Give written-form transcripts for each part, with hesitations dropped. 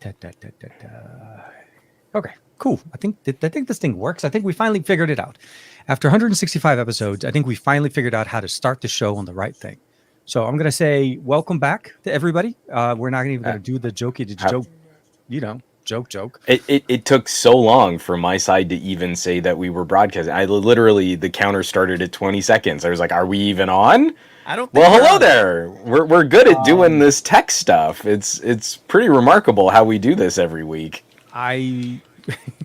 Da, da, da, da, da. Okay, cool. I think this thing works. I think we finally figured it out. After 165 episodes, I think we finally figured out how to start the show on the right thing. So I'm gonna say welcome back to everybody. We're not even gonna do the jokey joke, joke. It took so long for my side to even say that we were broadcasting. I literally, the counter started at 20 seconds. I was like, are we even on? I don't think Well, hello on. there. We're good at doing this tech stuff. It's pretty remarkable how we do this every week.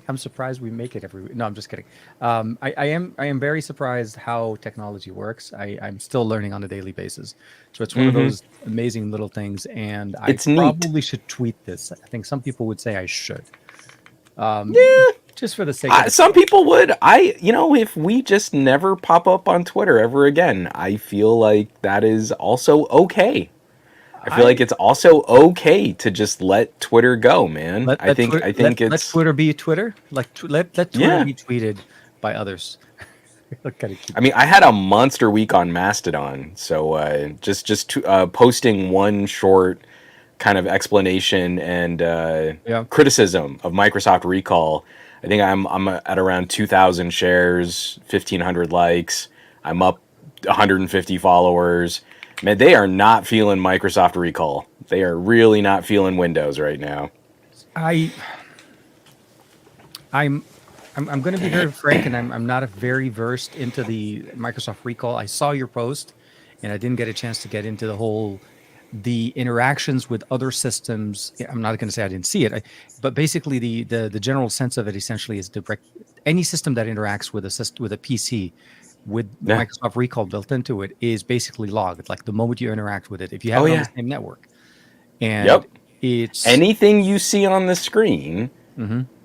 I'm surprised we make it every week. No, I'm just kidding. I am very surprised how technology works. I'm still learning on a daily basis. So it's one of those amazing little things, and I It's neat. probably should tweet this. I think some people would say I should. Yeah. Just for the sake of Some people would. If we just never pop up on Twitter ever again, I feel like that is also okay. I feel like it's also okay to just let Twitter go, man. I think let it's Twitter be Twitter. Let Twitter be tweeted by others. I mean, I had a monster week on Mastodon, so just posting one short kind of explanation and criticism of Microsoft Recall. I think I'm at around 2,000 shares, 1,500 likes. I'm up 150 followers. Man, they are not feeling Microsoft Recall. They are really not feeling Windows right now. I'm going to be very frank, and I'm not very versed into the Microsoft Recall. I saw your post, and I didn't get a chance to get into the interactions with other systems. I'm not going to say I didn't see it, but basically the general sense of it essentially is direct. Any system that interacts with a PC with Microsoft Recall built into it is basically logged. Like the moment you interact with it, if you have it on the same network, and it's anything you see on the screen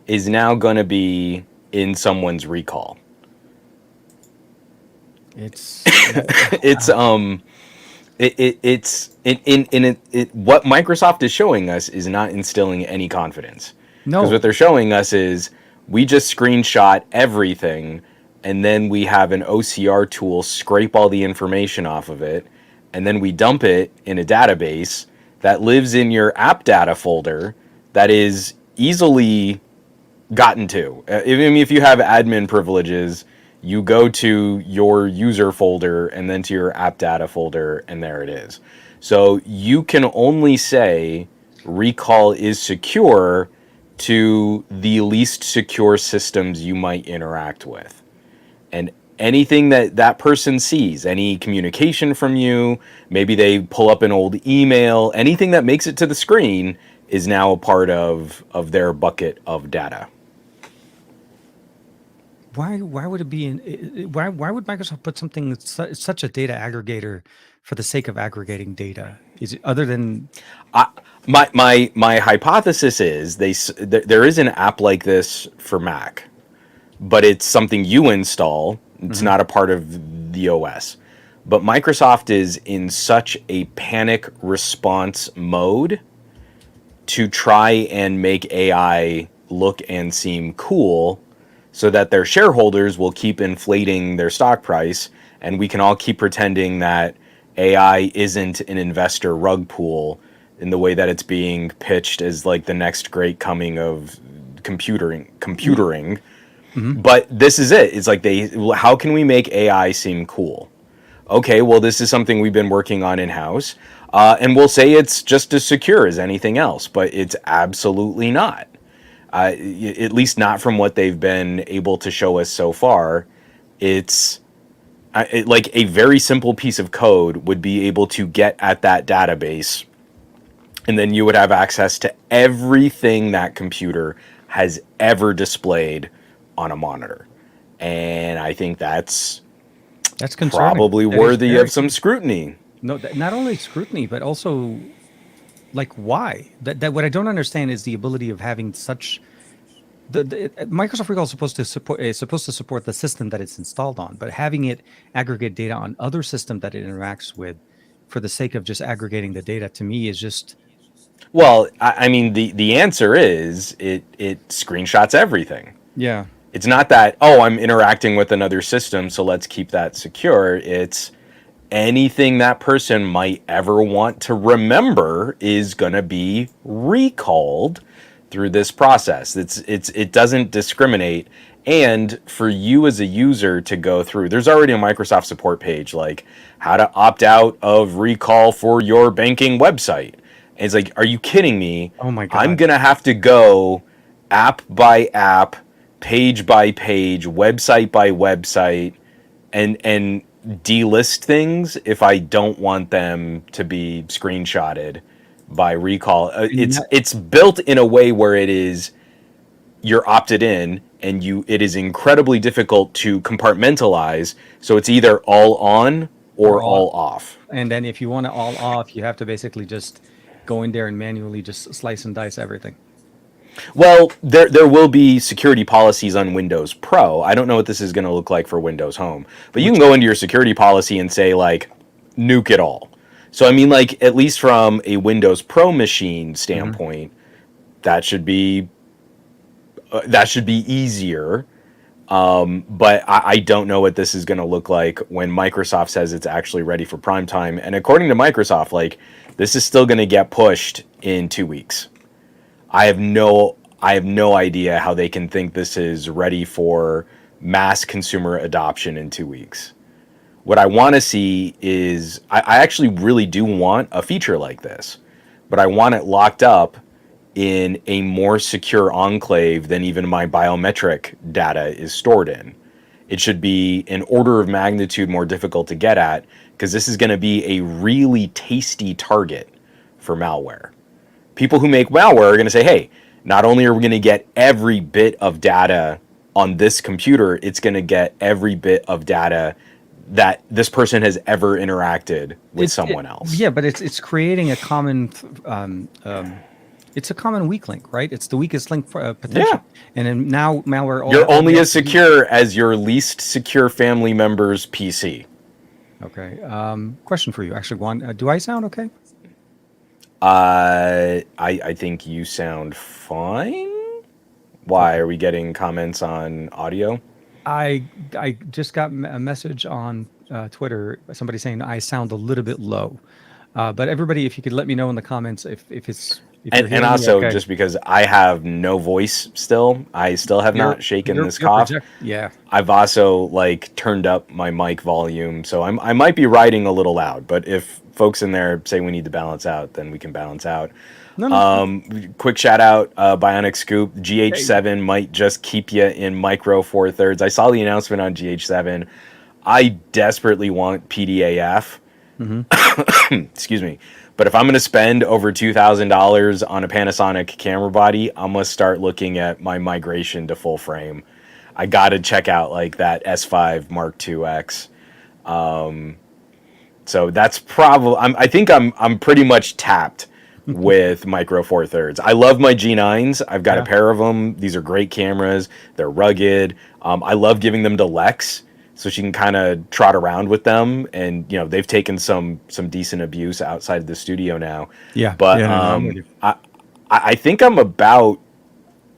is now going to be in someone's recall. It's what Microsoft is showing us is not instilling any confidence. No, because what they're showing us is we just screenshot everything, and then we have an OCR tool scrape all the information off of it, and then we dump it in a database that lives in your app data folder that is easily gotten to. If you have admin privileges, you go to your user folder and then to your app data folder, and there it is. So you can only say Recall is secure to the least secure systems you might interact with. And anything that person sees, any communication from you, maybe they pull up an old email, anything that makes it to the screen is now a part of their bucket of data. Why would it be why would Microsoft put something such a data aggregator for the sake of aggregating data? Is it other than my hypothesis is there is an app like this for Mac, but it's something you install. It's not a part of the OS. But Microsoft is in such a panic response mode to try and make AI look and seem cool, so that their shareholders will keep inflating their stock price, and we can all keep pretending that AI isn't an investor rug pull in the way that it's being pitched as like the next great coming of computing. But this is it. It's like how can we make AI seem cool? Okay, well, this is something we've been working on in-house, and we'll say it's just as secure as anything else, but it's absolutely not. At least not from what they've been able to show us so far. It's like a very simple piece of code would be able to get at that database, and then you would have access to everything that computer has ever displayed on a monitor. And I think that's probably worthy of some scrutiny. No, not only scrutiny, but also like why? That what I don't understand is the ability of having such the Microsoft Recall is supposed to support the system that it's installed on, but having it aggregate data on other system that it interacts with for the sake of just aggregating the data, to me is just. Well, I mean, the answer is it screenshots everything. Yeah. It's not that, I'm interacting with another system, so let's keep that secure. It's anything that person might ever want to remember is going to be recalled through this process. It doesn't discriminate. And for you as a user to go through, there's already a Microsoft support page like how to opt out of recall for your banking website. And it's like, are you kidding me? Oh my God. I'm going to have to go app by app, page by page, website by website, and delist things if I don't want them to be screenshotted by recall. It's built in a way where it is you're opted in, and it is incredibly difficult to compartmentalize. So it's either all on or all off. And then if you want it all off, you have to basically just go in there and manually just slice and dice everything. Well, there will be security policies on Windows Pro. I don't know what this is going to look like for Windows Home, but you can go into your security policy and say like, nuke it all. So I mean, like, at least from a Windows Pro machine standpoint, that should be easier. But I don't know what this is going to look like when Microsoft says it's actually ready for prime time. And according to Microsoft, like, this is still going to get pushed in 2 weeks. I have no idea how they can think this is ready for mass consumer adoption in 2 weeks. What I want to see is, I actually really do want a feature like this, but I want it locked up in a more secure enclave than even my biometric data is stored in. It should be an order of magnitude more difficult to get at, because this is going to be a really tasty target for malware. People who make malware are going to say, hey, not only are we going to get every bit of data on this computer, it's going to get every bit of data that this person has ever interacted with someone else. Yeah, but it's creating a common, it's a common weak link, right? It's the weakest link potential. Yeah. And then now malware. You're only as secure as your least secure family member's PC. Okay. Question for you, actually, Juan. Do I sound okay? I think you sound fine. Why are we getting comments on audio? I just got a message on Twitter, somebody saying I sound a little bit low. But everybody, if you could let me know in the comments if it's and also okay. Just because I have no voice still, I still have not shaken this cough. Yeah, I've also like turned up my mic volume, so I might be riding a little loud. But if folks in there say we need to balance out, then we can balance out. No. Quick shout out, Bionic Scoop. GH7 might just keep you in micro 4/3. I saw the announcement on GH7. I desperately want PDAF. Excuse me. But if I'm going to spend over $2,000 on a Panasonic camera body, I'm going to start looking at my migration to full frame. I got to check out like that S5 Mark IIX. So that's probably, I think I'm pretty much tapped with micro 4/3. I love my G9s. I've got a pair of them. These are great cameras. They're rugged. I love giving them to Lex, so she can kind of trot around with them, and they've taken some decent abuse outside of the studio now. Yeah, but I think I'm about,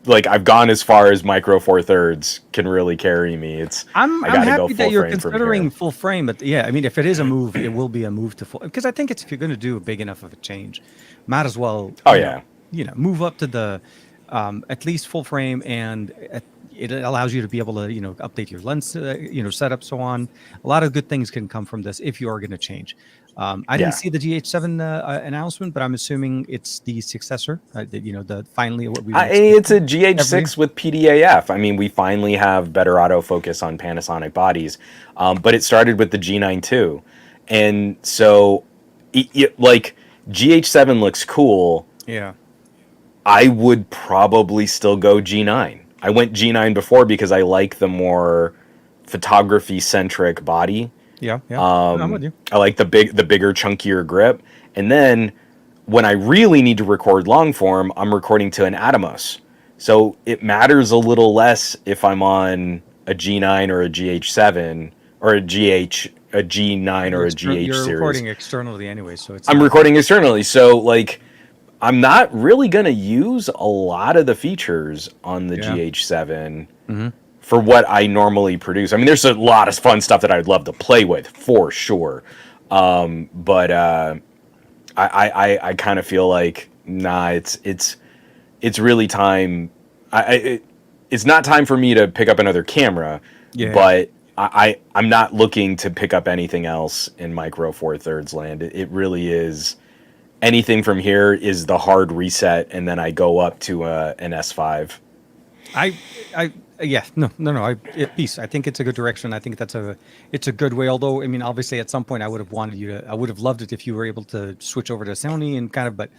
like, I've gone as far as micro 4/3 can really carry me. I'm happy that you're considering full frame, but yeah, I mean, if it is a move, it will be a move to full, because I think if you're going to do a big enough of a change, might as well. Move up to the at least full frame, and it allows you to be able to, update your lens, setup, so on. A lot of good things can come from this if you are going to change. I didn't see the GH7 announcement, but I'm assuming it's the successor. Finally what we. It's a GH6 with PDAF. I mean, we finally have better autofocus on Panasonic bodies, but it started with the G9 too, and so like GH7 looks cool. Yeah, I would probably still go G9. I went G9 before because I like the more photography-centric body. Yeah, I'm with you. I like the bigger, chunkier grip. And then when I really need to record long form, I'm recording to an Atomos. So it matters a little less if I'm on a G9 or a GH7 or a G9 or a GH series. You're recording externally anyway, so I'm recording externally, so like, I'm not really going to use a lot of the features on the GH7 for what I normally produce. I mean, there's a lot of fun stuff that I'd love to play with, for sure. But I kind of feel like nah, it's really time. It's not time for me to pick up another camera, but I'm not looking to pick up anything else in Micro Four Thirds land. It really is. Anything from here is the hard reset, and then I go up to an S5. Yeah, no. Peace. I think it's a good direction. I think it's a good way. Although, I mean, obviously, at some point, I would have loved it if you were able to switch over to Sony and kind of. But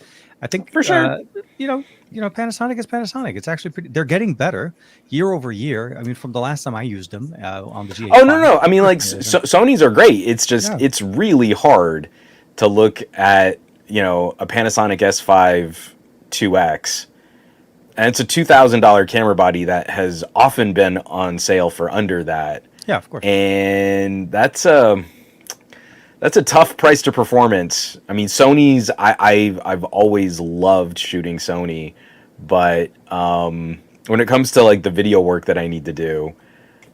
I think For sure, Panasonic is Panasonic. It's actually pretty. They're getting better year over year. I mean, from the last time I used them on the G8. Oh no. I mean, like Sony's are great. It's just it's really hard to look at a Panasonic S5 2X. And it's a $2,000 camera body that has often been on sale for under that. Yeah, of course. And that's a tough price to performance. I mean, Sony's I've always loved shooting Sony, but when it comes to like the video work that I need to do,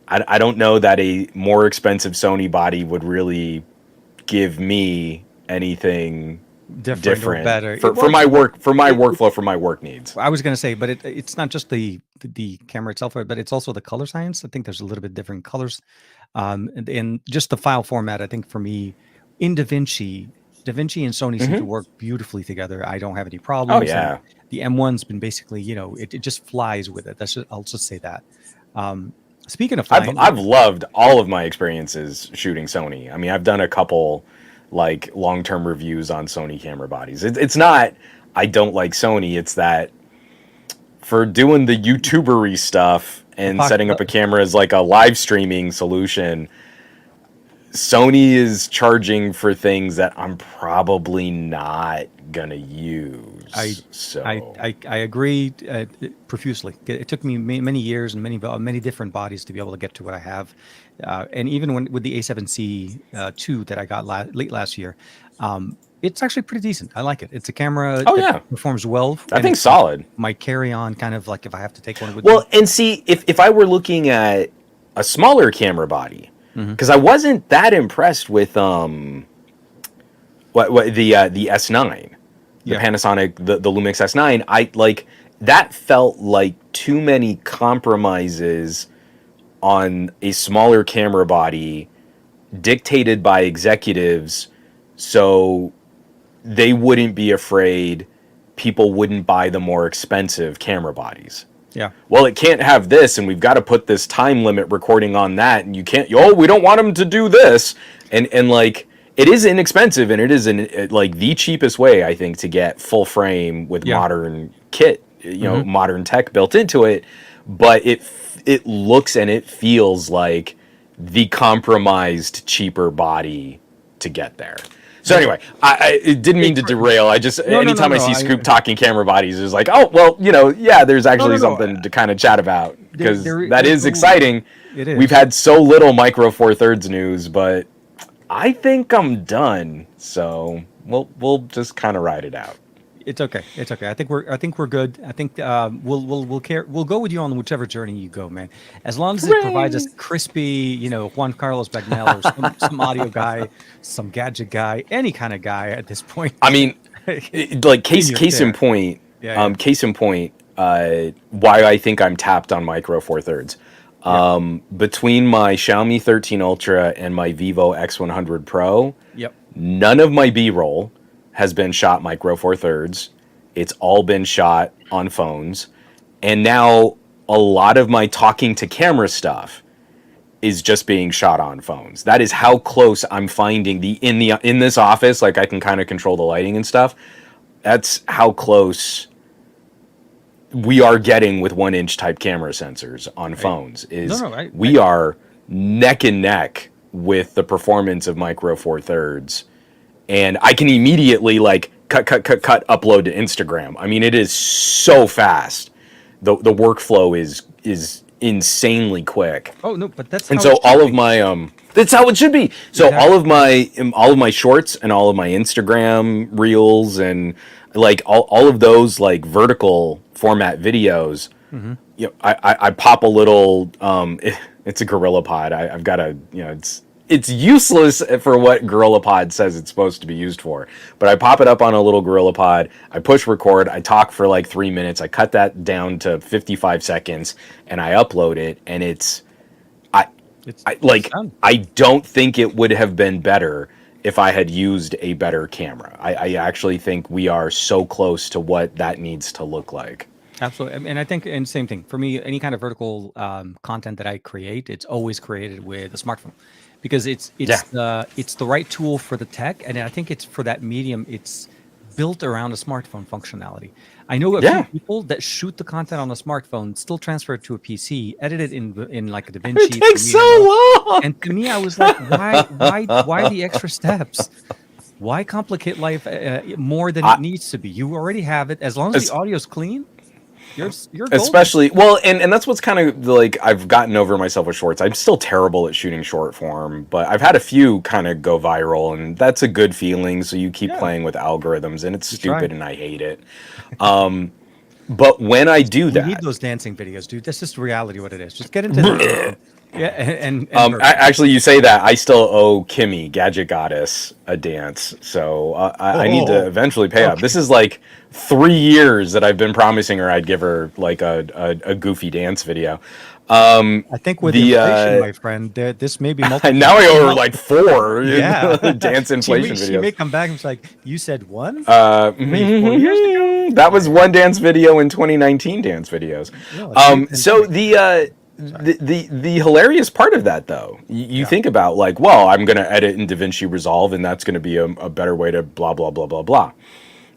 I don't know that a more expensive Sony body would really give me anything different or better for my workflow, for my work needs. I was going to say, but it's not just the camera itself, but it's also the color science. I think there's a little bit different colors, and just the file format. I think for me, in DaVinci and Sony seem to work beautifully together. I don't have any problems. Oh yeah, and the M1's been basically, it just flies with it. I'll just say that. Speaking of flying, I've loved all of my experiences shooting Sony. I mean, I've done a couple like long-term reviews on Sony camera bodies. It's not I don't like Sony, it's that for doing the YouTubery stuff and setting up a camera as like a live streaming solution, Sony is charging for things that I'm probably not gonna use. I agree profusely. It took me many years and many different bodies to be able to get to what I have. And even with the A7C 2 that I got late last year, it's actually pretty decent. I like it. It's a camera that performs well. I think solid. My carry-on, kind of like if I have to take one with me. Well, and see, if I were looking at a smaller camera body, because I wasn't that impressed with the S9, the Panasonic, the Lumix S9. I like that felt like too many compromises on a smaller camera body dictated by executives so they wouldn't be afraid people wouldn't buy the more expensive camera bodies. Yeah. Well, it can't have this, and we've got to put this time limit recording on that, and you can't, we don't want them to do this. And like, it is inexpensive, and it is like the cheapest way, I think, to get full frame with modern kit, modern tech built into it. But it looks and it feels like the compromised cheaper body to get there. So anyway, I didn't mean to derail. I just anytime I see Scoop talking camera bodies, it's like, oh well, there's actually something to kind of chat about, because that is exciting. It is. We've had so little Micro Four Thirds news, but I think I'm done. So we'll just kind of ride it out. It's okay. It's okay. I think we're good. I think we'll go with you on whichever journey you go, man. As long as it provides us crispy, Juan Carlos Bagnell or some audio guy, some gadget guy, any kind of guy at this point. I mean, like case in point, why I think I'm tapped on Micro Four Thirds. Between my Xiaomi 13 Ultra and my Vivo X100 Pro, none of my B-roll has been shot Micro Four Thirds. It's all been shot on phones. And now a lot of my talking to camera stuff is just being shot on phones. That is how close I'm finding in this office, like I can kind of control the lighting and stuff. That's how close we are getting with 1-inch type camera sensors on phones. We are neck and neck with the performance of Micro Four Thirds. And I can immediately like cut, upload to Instagram. I mean, it is so fast. The workflow is insanely quick. Oh no, but that's and so all of my that's how it should be. So all of my shorts and all of my Instagram reels and like all of those like vertical format videos. I pop a little. It's a Gorilla Pod. I've got a it's useless for what GorillaPod says it's supposed to be used for. But I pop it up on a little GorillaPod, I push record, I talk for like 3 minutes, I cut that down to 55 seconds, and I upload it, and It's done. I don't think it would have been better if I had used a better camera. I actually think we are so close to what that needs to look like. Absolutely. And I think, and same thing for me, any kind of vertical content that I create, it's always created with a smartphone because Yeah. it's the right tool for the tech. And I think it's for that medium, it's built around a smartphone functionality. I know a few Yeah. people that shoot the content on a smartphone, still transfer it to a PC, edit it in like a DaVinci. It takes Premiere so mode. long. And to me, I was like, why the extra steps? Why complicate life more than it needs to be? You already have it. As long as the audio's clean, you're golden. Especially, well, and that's what's kind of like I've gotten over myself with shorts. I'm still terrible at shooting short form, but I've had a few kind of go viral, and that's a good feeling. So you keep playing with algorithms, and it's stupid, and I hate it. But when I do You that, need those dancing videos, dude. That's just reality what it is. Just get into the yeah, and actually, you say that I still owe Kimmy, Gadget Goddess, a dance, so I need to eventually pay up. This is like 3 years that I've been promising her I'd give her like a goofy dance video. I think with inflation, my friend, this may be multiple. Now I owe her like 4 Yeah. dance inflation She videos. may come back and it's like, you said one? Maybe 4 years ago? That was one dance video in 2019 dance videos. So the hilarious part of that, though, you think about like, well, I'm going to edit in DaVinci Resolve, and that's going to be a better way to blah, blah, blah, blah, blah.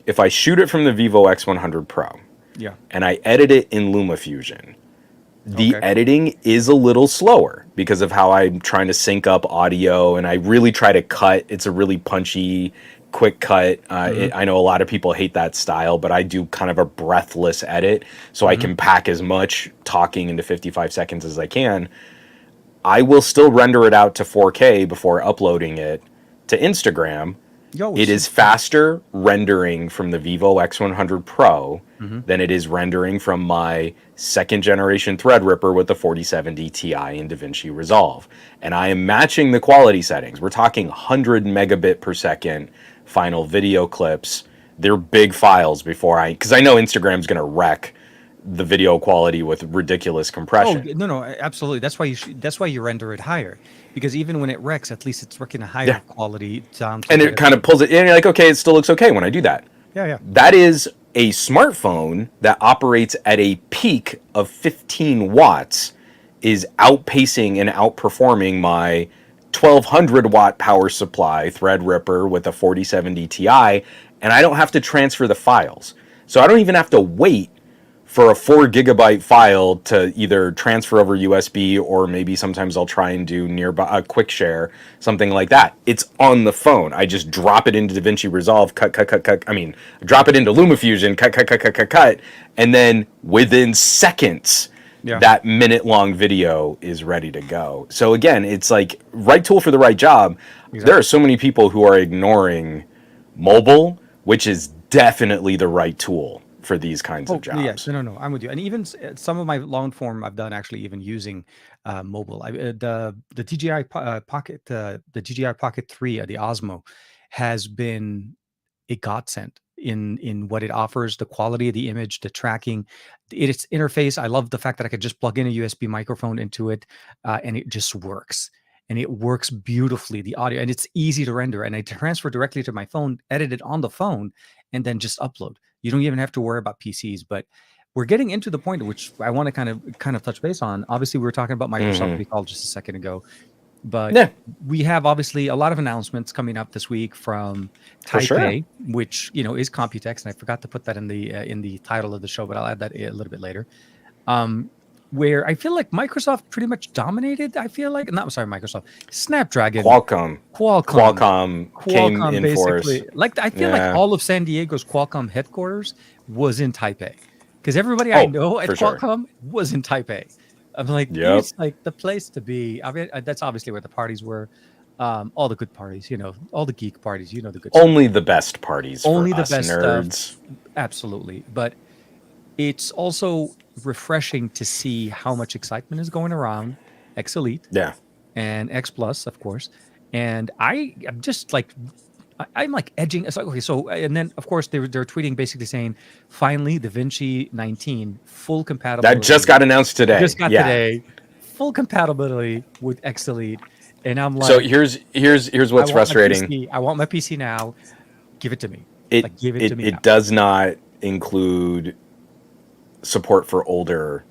If I shoot it from the Vivo X100 Pro and I edit it in LumaFusion, the editing is a little slower because of how I'm trying to sync up audio, and I really try to cut. It's a really punchy, quick cut. I know a lot of people hate that style, but I do kind of a breathless edit, so I can pack as much talking into 55 seconds as I can. I will still render it out to 4K before uploading it to Instagram. It is faster rendering from the Vivo X100 Pro than it is rendering from my second generation Threadripper with the 4070 Ti in DaVinci Resolve. And I am matching the quality settings. We're talking 100 megabit per second final video clips. They're big files because I know Instagram's going to wreck the video quality with ridiculous compression. Oh no, absolutely. That's why you render it higher, because even when it wrecks, at least it's working a higher quality sound. And it kind of pulls it in. You're like, okay, it still looks okay when I do that. Yeah. That is a smartphone that operates at a peak of 15 watts, is outpacing and outperforming my 1200 watt power supply Threadripper with a 4070 Ti, and I don't have to transfer the files. So I don't even have to wait for a 4 gigabyte file to either transfer over USB, or maybe sometimes I'll try and do nearby a quick share, something like that. It's on the phone. I just drop it into DaVinci Resolve, cut. I mean, drop it into LumaFusion, cut, and then within seconds, that minute-long video is ready to go. So again, it's like right tool for the right job. Exactly. There are so many people who are ignoring mobile, which is definitely the right tool for these kinds of jobs. Yes, no, I'm with you. And even some of my long form I've done actually even using mobile. The DJI Pocket, the DJI Pocket 3, the Osmo, has been a godsend in what it offers, the quality of the image, the tracking, its interface. I love the fact that I could just plug in a USB microphone into it, and it just works. And it works beautifully, the audio, and it's easy to render. And I transfer directly to my phone, edit it on the phone, and then just upload. You don't even have to worry about PCs. But we're getting into the point which I want to kind of touch base on. Obviously, we were talking about Microsoft Recall just a second ago, but we have obviously a lot of announcements coming up this week from Taipei, which is Computex, and I forgot to put that in the title of the show, but I'll add that a little bit later. Where I feel like Microsoft pretty much dominated. I feel like, Microsoft, Snapdragon, Qualcomm came in force. Like I feel like all of San Diego's Qualcomm headquarters was in Taipei, because everybody I know at Qualcomm was in Taipei. I'm like, it's like the place to be. I mean, that's obviously where the parties were. All the good parties, all the geek parties, the good. Only the best parties. Only the best nerds. Absolutely, but it's also refreshing to see how much excitement is going around X Elite. Yeah. and X Plus, of course. And I'm just like, I'm like edging. It's like, okay, so, and then of course they're tweeting basically saying, finally, DaVinci 19 full That just compatibility got announced today. just got Yeah. today, full compatibility with X Elite, and I'm So like, here's I what's want my frustrating. PC. I want my PC now. Give it to me. It Like, give it it to me now. it does not include support for older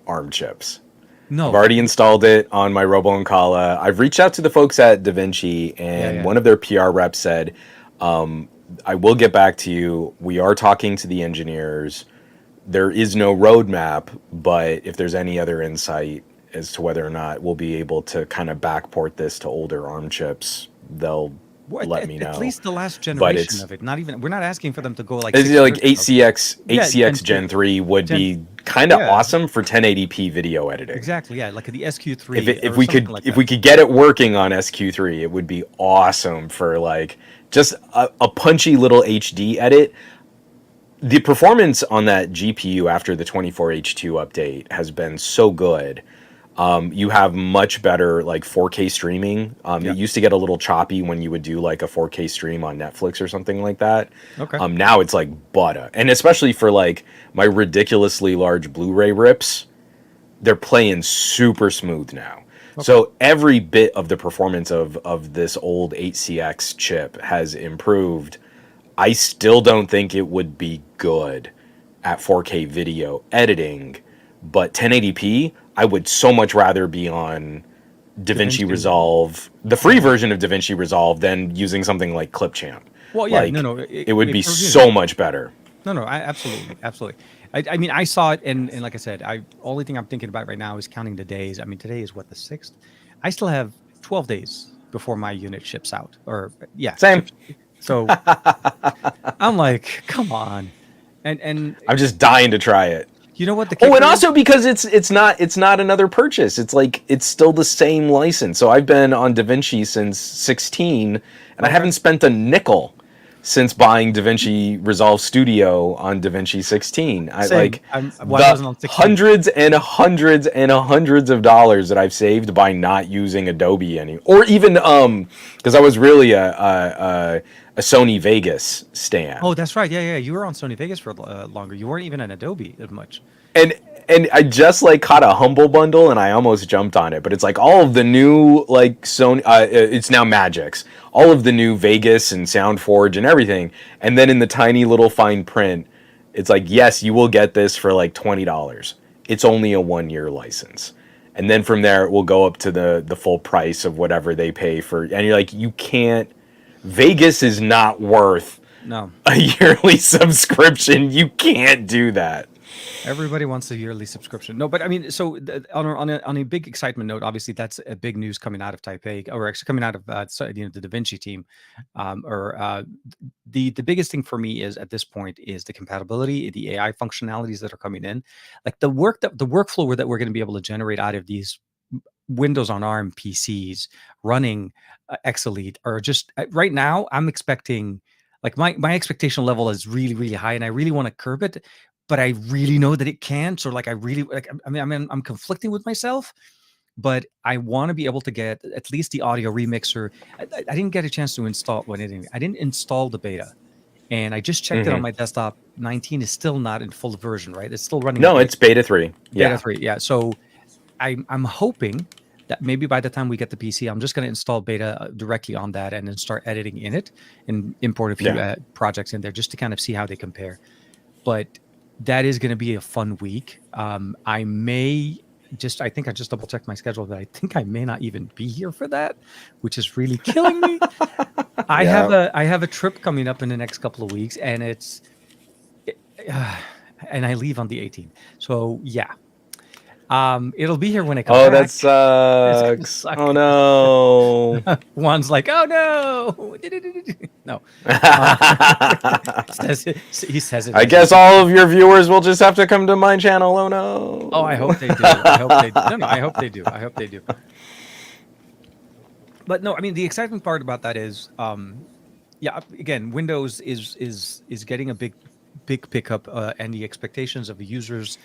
ARM chips. I've No. already installed it on my Robo and Kala. I've reached out to the folks at DaVinci, Yeah, and yeah. one of their PR reps said, I will get back to you. We are talking to the engineers. There is no roadmap, but if there's any other insight as to whether or not we'll be able to kind of backport this to older ARM chips, they'll Well, let me at know. least the last But generation of it. Not even. We're not asking for them to go like it's 6 years like ago. 8CX Yeah, Gen 8CX two, Gen 3 would Gen. be kind of Yeah, awesome for 1080p video editing. exactly. Yeah, like the If SQ3 or we something could like if that. we could get it working on SQ3, it would be awesome for like just a punchy little HD edit. The performance on that GPU after the 24H2 update has been so good. You have much better like 4K streaming. Yeah. It used to get a little choppy when you would do like a 4K stream on Netflix or something like that. Okay. Now it's like butter, and especially for like my ridiculously large Blu-ray rips, they're playing super smooth now. Okay. So every bit of the performance of this old 8CX chip has improved. I still don't think it would be good at 4K video editing, but 1080p, I would so much rather be on DaVinci DaVinci. Resolve, the free version of DaVinci Resolve, than using something like Clipchamp. Well, yeah. No, Like, no. it would If be we're doing so much better. no, no, absolutely, absolutely. I mean, I saw it, and like I said, I only thing I'm thinking about right now is counting the days. I mean, today is what, the 6th. I still have 12 days before my unit ships out, or yeah, Same. ships. So I'm like, come on, and I'm just dying to try it. you know what the Oh, and kicker is? also because it's not another purchase. It's like it's still the same license. So I've been on DaVinci since 16, and I Okay. haven't spent a nickel since buying DaVinci Resolve Studio on DaVinci 16. I Same. like Well, I the wasn't on 16. hundreds and hundreds and hundreds of dollars that I've saved by not using Adobe any, or even because I was really a Sony Vegas stan. Oh, that's right. Yeah, yeah. You were on Sony Vegas for longer. You weren't even on Adobe as much. and and I just like caught a humble bundle and I almost jumped on it, but it's like all of the new like Sony, it's now Magix, all of the new Vegas and SoundForge and everything, and then in the tiny little fine print, it's like, yes, you will get this for like $20. It's only a 1 year license, and then from there it will go up to the full price of whatever they pay for, and you're like, you can't. Vegas is not worth No. a yearly subscription. You can't do that. Everybody wants a yearly subscription. No, but I mean, so on a big excitement note, obviously that's a big news coming out of Taipei, or actually coming out of the Da Vinci team. The biggest thing for me is at this point is the compatibility, the AI functionalities that are coming in, like the workflow that we're going to be able to generate out of these Windows on ARM PCs running X Elite, are just right now. I'm expecting, like my expectation level is really really high, and I really want to curb it, but I really know that it can't. So like I really like. I'm conflicting with myself, but I want to be able to get at least the audio remixer. I didn't get a chance to install I didn't install the beta, and I just checked it on my desktop. 19 is still not in full version, right? It's still running the No, it's beta 3. beta Yeah. 3. Yeah. So I'm hoping that maybe by the time we get the PC, I'm just going to install beta directly on that and then start editing in it and import a few Yeah. projects in there just to kind of see how they compare. But that is going to be a fun week. I think I just double checked my schedule, but I think I may not even be here for that, which is really killing me. I have a trip coming up in the next couple of weeks, and and I leave on the 18th. So yeah, it'll be here when I come Oh, back. that sucks. Oh no. Juan's like, oh no, no. He says it. I guess all of your viewers will just have to come to my channel. Oh no. Oh, I hope they do. I hope they do. No, I hope they do. I hope they do. But no, I mean the exciting part about that is, yeah, again, Windows is getting a big big pickup and the expectations of the users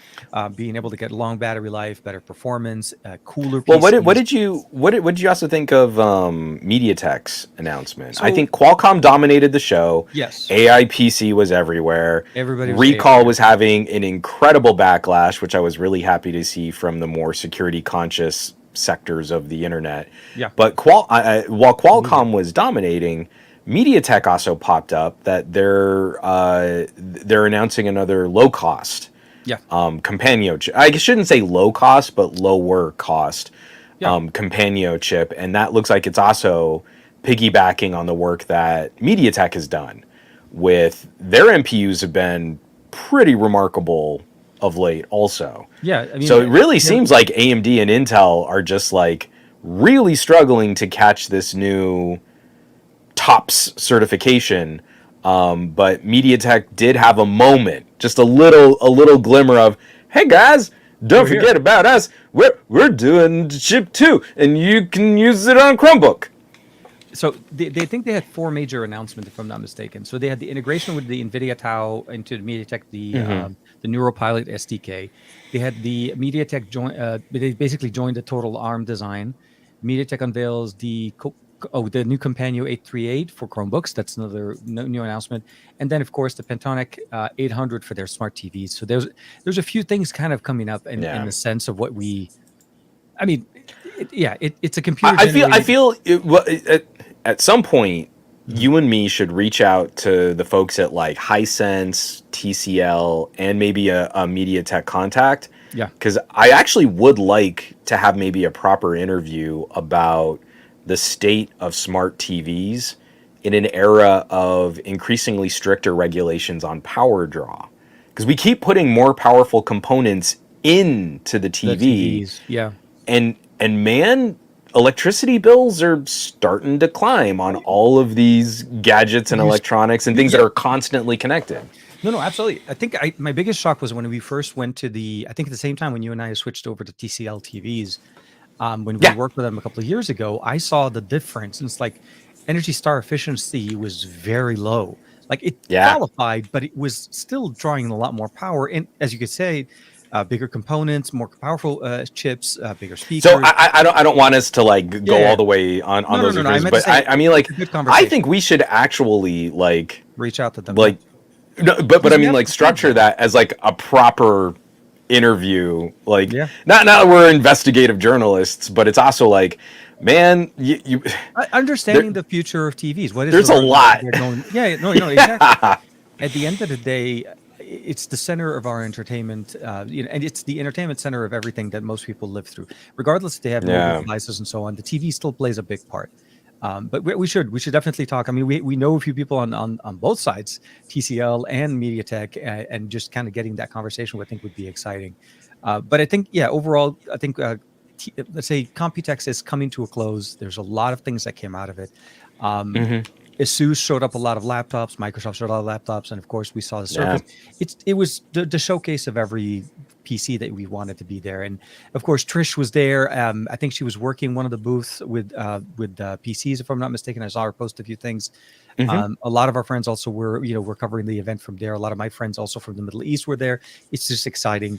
being able to get long battery life, better performance, cooler PCs. Well, what did you also think of MediaTek's announcement? So, I think Qualcomm dominated the show. yes, AI PC was everywhere. everybody was Recall AI. was having an incredible backlash, which I was really happy to see from the more security conscious sectors of the internet. Yeah. But while Qualcomm was dominating, MediaTek also popped up that they're announcing another low cost Yeah. Companion chip. I shouldn't say low cost, but lower cost Yeah. Companion chip, and that looks like it's also piggybacking on the work that MediaTek has done with their MPUs have been pretty remarkable of late also. Yeah. I mean, So it really seems like AMD and Intel are just like really struggling to catch this new TOPS certification. But MediaTek did have a moment, just a little glimmer of, hey guys, don't We're forget here. about us. We're doing chip 2, and you can use it on Chromebook. So they think they had four major announcements, if I'm not mistaken. So they had the integration with the NVIDIA Tau into the MediaTek, the NeuroPilot SDK. They had the MediaTek join. They basically joined the total ARM design. MediaTek unveils the new Companion 838 for Chromebooks. That's another new announcement. And then, of course, the Pentonic 800 for their smart TVs. So there's a few things kind of coming up in the sense of what we. I mean, it's a computer. I feel at some point you and me should reach out to the folks at like Hisense, TCL, and maybe a MediaTek contact. Yeah, because I actually would like to have maybe a proper interview about the state of smart TVs in an era of increasingly stricter regulations on power draw. Because we keep putting more powerful components into the TV. The TVs, yeah. And man, electricity bills are starting to climb on all of these gadgets and electronics and things that are constantly connected. No, absolutely. I think my biggest shock was when we first went to I think at the same time when you and I switched over to TCL TVs, when we worked with them a couple of years ago, I saw the difference. And it's like Energy Star efficiency was very low. Like it qualified, but it was still drawing a lot more power. And as you could say, bigger components, more powerful chips, bigger speakers. So I don't want us to like go all the way on those reviews, but I mean like I think we should actually like reach out to them. Like, no, but I mean like structure that as like a proper interview. Like not that we're investigative journalists, but it's also like, man, you understanding the future of TVs. What is there's a lot. Exactly. At the end of the day, it's the center of our entertainment, and it's the entertainment center of everything that most people live through, regardless if they have mobile devices and so on. The TV still plays a big part. But we should definitely talk. I mean, we know a few people on both sides, TCL and MediaTek, and just kind of getting that conversation, I think would be exciting. But I think, overall, I think let's say Computex is coming to a close. There's a lot of things that came out of it. ASUS showed up a lot of laptops. Microsoft showed a lot of laptops, and of course, we saw the Surface. It was the showcase of every PC that we wanted to be there, and of course, Trish was there. I think she was working one of the booths with PCs, if I'm not mistaken. I saw her post a few things. A lot of our friends also were covering the event from there. A lot of my friends also from the Middle East were there. It's just exciting.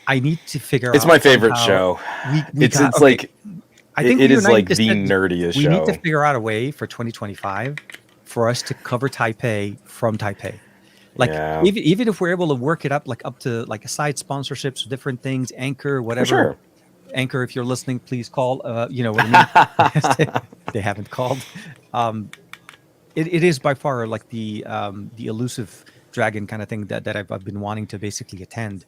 I need to figure out. It's my favorite show. It's like. I think it is like the nerdiest show. We need to figure out a way for 2025 for us to cover Taipei from Taipei. Like even if we're able to work it up to like a side sponsorships, different things, Anchor, whatever. For sure. Anchor, if you're listening, please call. You know what I mean? They haven't called. It is by far like the elusive dragon kind of thing that I've been wanting to basically attend.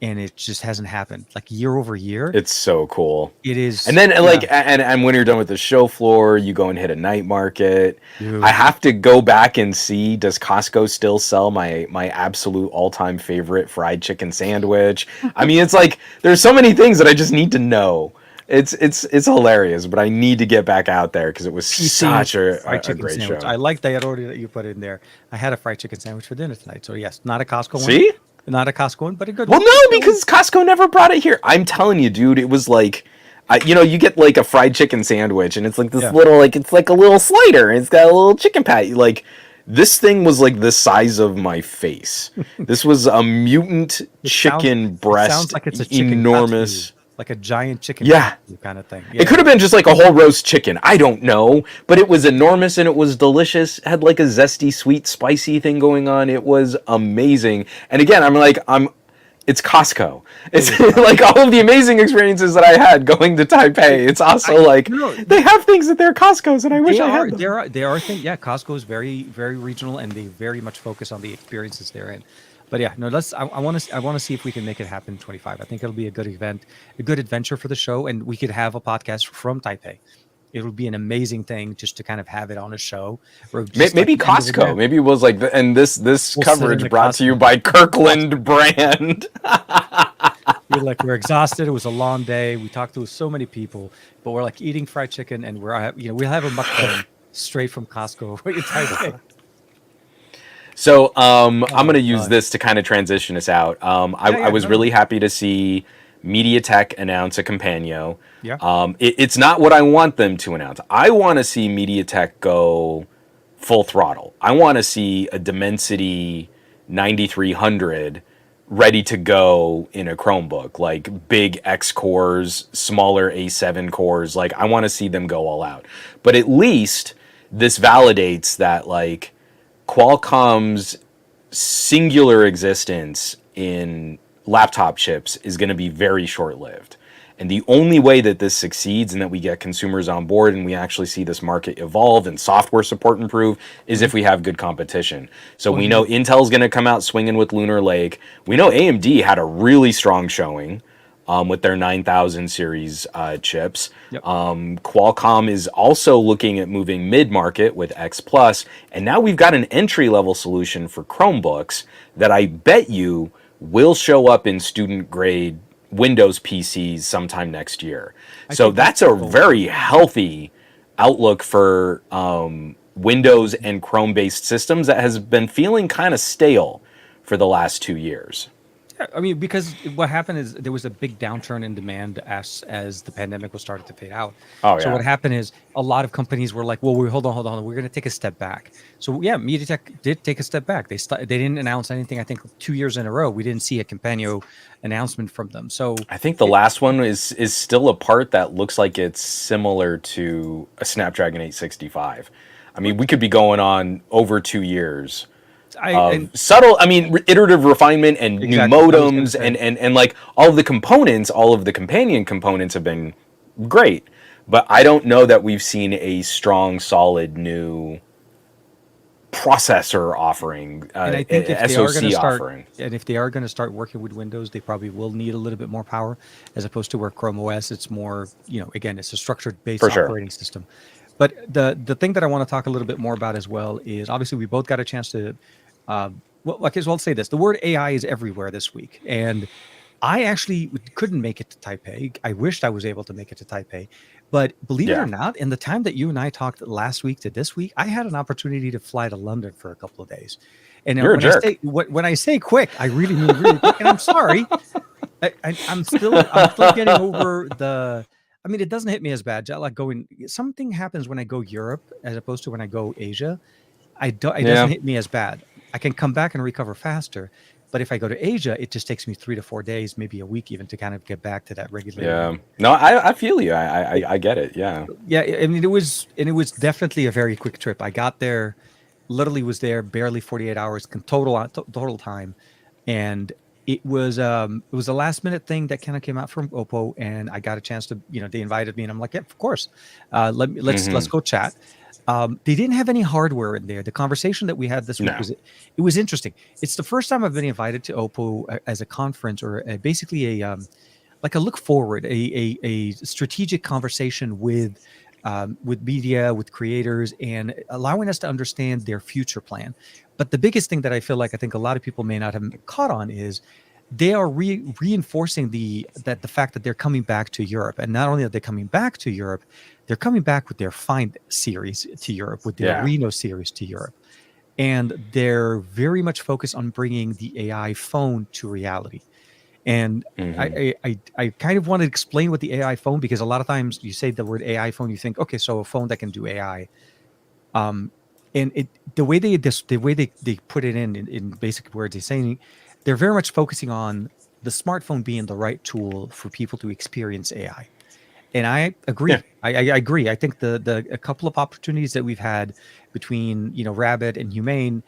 And it just hasn't happened. Like year over year, it's so cool. It is, and then and when you're done with the show floor, you go and hit a night market. Dude. I have to go back and see, does Costco still sell my absolute all-time favorite fried chicken sandwich? I mean, it's like there's so many things that I just need to know. It's hilarious, but I need to get back out there because it was such a great sandwich. show. I like that order that you put in there. I had a fried chicken sandwich for dinner tonight, so yes, not a Costco one. See. Not a Costco one, but a good one. Well, no, because Costco never brought it here. I'm telling you, dude, it was like, you get like a fried chicken sandwich, and it's like this little, like it's like a little slider, and it's got a little chicken patty. Like, This thing was like the size of my face. This was a mutant chicken It sounds breast, like it's a chicken katsu, enormous. like a giant chicken Yeah. katsu kind of thing. It Yeah, could have been just like a whole roast chicken. I don't know, but it was enormous and it was delicious. Had like a zesty, sweet, spicy thing going on. It was amazing. And again, it's Costco. It's like all of the amazing experiences that I had going to Taipei. It's also like they have things at their Costco's, and I wish I had them. There are things. Yeah, Costco is very very regional, and they very much focus on the experiences they're in. But yeah, no, I want to see if we can make it happen in 25. I think it'll be a good event, a good adventure for the show, and we could have a podcast from Taipei. It would be an amazing thing just to kind of have it on a show. Maybe Costco. Maybe it was like, and this coverage brought to you by Kirkland brand. We're exhausted. It was a long day. We talked to so many people, but we're like eating fried chicken, and we'll have a mukbang straight from Costco. So I'm going to use this to kind of transition us out. I was really happy to see MediaTek announce a Companion. Yeah. It's not what I want them to announce. I want to see MediaTek go full throttle. I want to see a Dimensity 9300 ready to go in a Chromebook, like big X cores, smaller A7 cores. Like I want to see them go all out. But at least this validates that like Qualcomm's singular existence in laptop chips is going to be very short-lived. And the only way that this succeeds and that we get consumers on board and we actually see this market evolve and software support improve is if we have good competition. So we know Intel's going to come out swinging with Lunar Lake. We know AMD had a really strong showing with their 9000 series chips. Yep. Qualcomm is also looking at moving mid-market with X Plus, and now we've got an entry-level solution for Chromebooks that I bet you will show up in student-grade Windows PCs sometime next year. So that's a very healthy outlook for Windows and Chrome-based systems that has been feeling kind of stale for the last 2 years. I mean, because what happened is there was a big downturn in demand as the pandemic was starting to fade out. Oh, So yeah. what happened is a lot of companies were like, "Well, hold on, we're going to take a step back." So yeah, MediaTek did take a step back. They didn't announce anything. I think 2 years in a row, we didn't see a Companion announcement from them. So I think the last one is still a part that looks like it's similar to a Snapdragon 865. I mean, we could be going on over 2 years. Subtle, iterative refinement and Exactly, new I was gonna modems say. and like all of the components, all of the companion components have been great. But I don't know that we've seen a strong, solid new processor offering, And I think if they are going to SoC start, offering. and if they are going to start working with Windows, they probably will need a little bit more power, as opposed to where Chrome OS, it's more, again, it's a structured based For sure. operating system. But the thing that I want to talk a little bit more about as well is obviously we both got a chance to, I'll say this: the word AI is everywhere this week, and I actually couldn't make it to Taipei. I wished I was able to make it to Taipei, but believe it Yeah. or not, in the time that you and I talked last week to this week, I had an opportunity to fly to London for a couple of days. And You're a jerk. when I say quick, I really mean really quick. And I'm sorry, I'm still getting over the. I mean, it doesn't hit me as bad. Like something happens when I go Europe as opposed to when I go Asia. It doesn't hit me as bad. I can come back and recover faster. But if I go to Asia, it just takes me 3 to 4 days, maybe a week even, to kind of get back to that regular. Yeah. No, I feel you. I get it. Yeah. Yeah, I mean, it was definitely a very quick trip. I got there, literally was there barely 48 hours total time, and it was a last minute thing that kind of came out from OPPO, and I got a chance to, they invited me, and I'm like, yeah, of course, let's go chat. They didn't have any hardware in there. The conversation that we had this week it was interesting. It's the first time I've been invited to OPPO as a conference, or basically a like a look forward, a strategic conversation with media, with creators, and allowing us to understand their future plan. But the biggest thing that I think a lot of people may not have caught on is they are reinforcing the fact that they're coming back to Europe. And not only are they coming back to Europe, they're coming back with their Find series to Europe, with their Reno series to Europe. And they're very much focused on bringing the AI phone to reality. And I kind of want to explain what the AI phone, because a lot of times you say the word AI phone, you think, okay, so a phone that can do AI. And the way they put it in basic words, they're saying they're very much focusing on the smartphone being the right tool for people to experience AI. And I Yeah. agree. I agree. I think the a couple of opportunities that we've had between Rabbit and Humane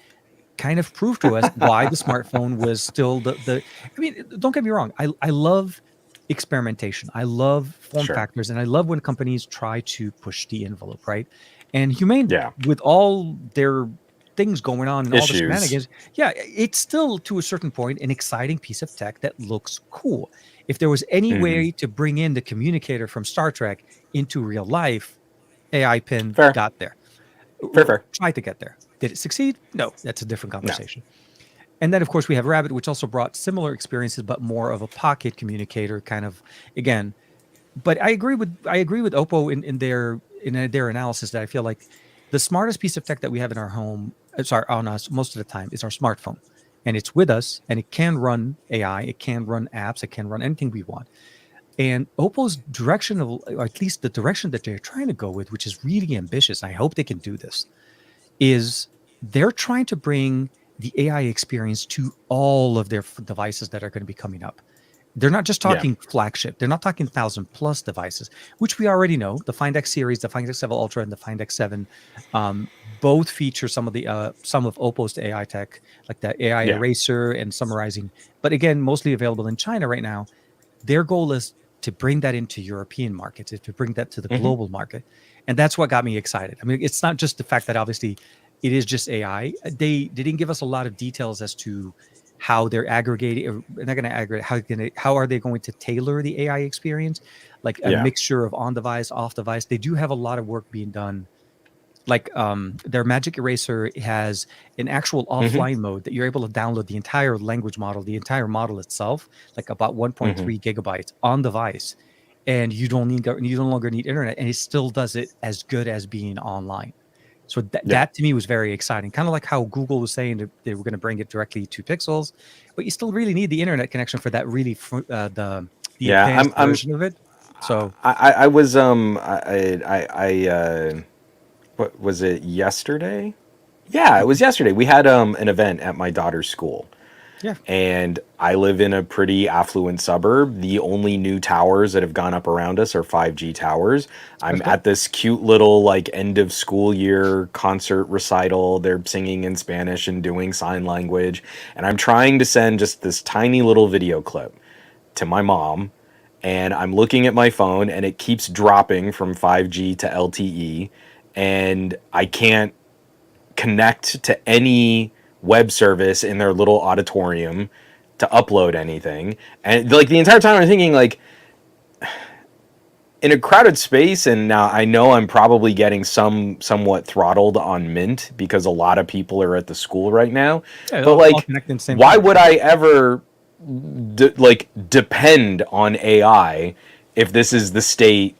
kind of proved to us why the smartphone was still the. I mean, don't get me wrong. I love experimentation. I love form Sure. factors, and I love when companies try to push the envelope, right? And Humane, Yeah. with all their things going on and all the Issues. shenanigans, yeah, it's still to a certain point an exciting piece of tech that looks cool. If there was any Hmm. way to bring in the communicator from Star Trek into real life, AI pin Fair. got there. Fair. Fair. Tried to get there. Did it succeed? No, that's a different No. conversation. And then, of course, we have Rabbit, which also brought similar experiences, but more of a pocket communicator kind of again. But I agree with Oppo in their analysis that I feel like the smartest piece of tech that we have in our home, sorry, on us most of the time is our smartphone, and it's with us, and it can run AI, it can run apps, it can run anything we want. And Oppo's direction of, or at least the direction that they're trying to go with, which is really ambitious, I hope they can do this, is they're trying to bring the AI experience to all of their devices that are going to be coming up. They're not just Yeah. talking flagship. They're not talking 1,000+ devices, which we already know. The Find X series, the Find X7 Ultra, and the Find X7 both feature some of Oppo's AI tech, like the AI Yeah. eraser and summarizing. But again, mostly available in China right now. Their goal is to bring that into European markets, is to bring that to the Hmm. global market. And that's what got me excited. I mean, it's not just the fact that obviously it is just AI. They didn't give us a lot of details as to how they're aggregating, or they're not going to aggregate, how are they going to tailor the AI experience, like a Yeah. mixture of on device, off device. They do have a lot of work being done, like their Magic Eraser has an actual Hmm. offline mode that you're able to download the entire language model, the entire model itself, like about Hmm. 1.3 gigabytes on device, and you no longer need internet, and it still does it as good as being online. So Yeah. that to me was very exciting, kind of like how Google was saying that they were going to bring it directly to Pixels, but you still really need the internet connection for that really the Yeah. advanced version of it. So I was what was it, yesterday? Yeah, it was yesterday. We had an event at my daughter's school. yeah, And I live in a pretty affluent suburb. The only new towers that have gone up around us are 5G towers. I'm that's good. at this cute little like end of school year concert recital. They're singing in Spanish and doing sign language, and I'm trying to send just this tiny little video clip to my mom, and I'm looking at my phone and it keeps dropping from 5G to LTE, and I can't connect to any web service in their little auditorium to upload anything. And like the entire time I'm thinking like in a crowded space, and now I know I'm probably getting somewhat throttled on Mint because a lot of people are at the school right now. Yeah, But all like connected in the same why place. would I ever depend on AI if this is the state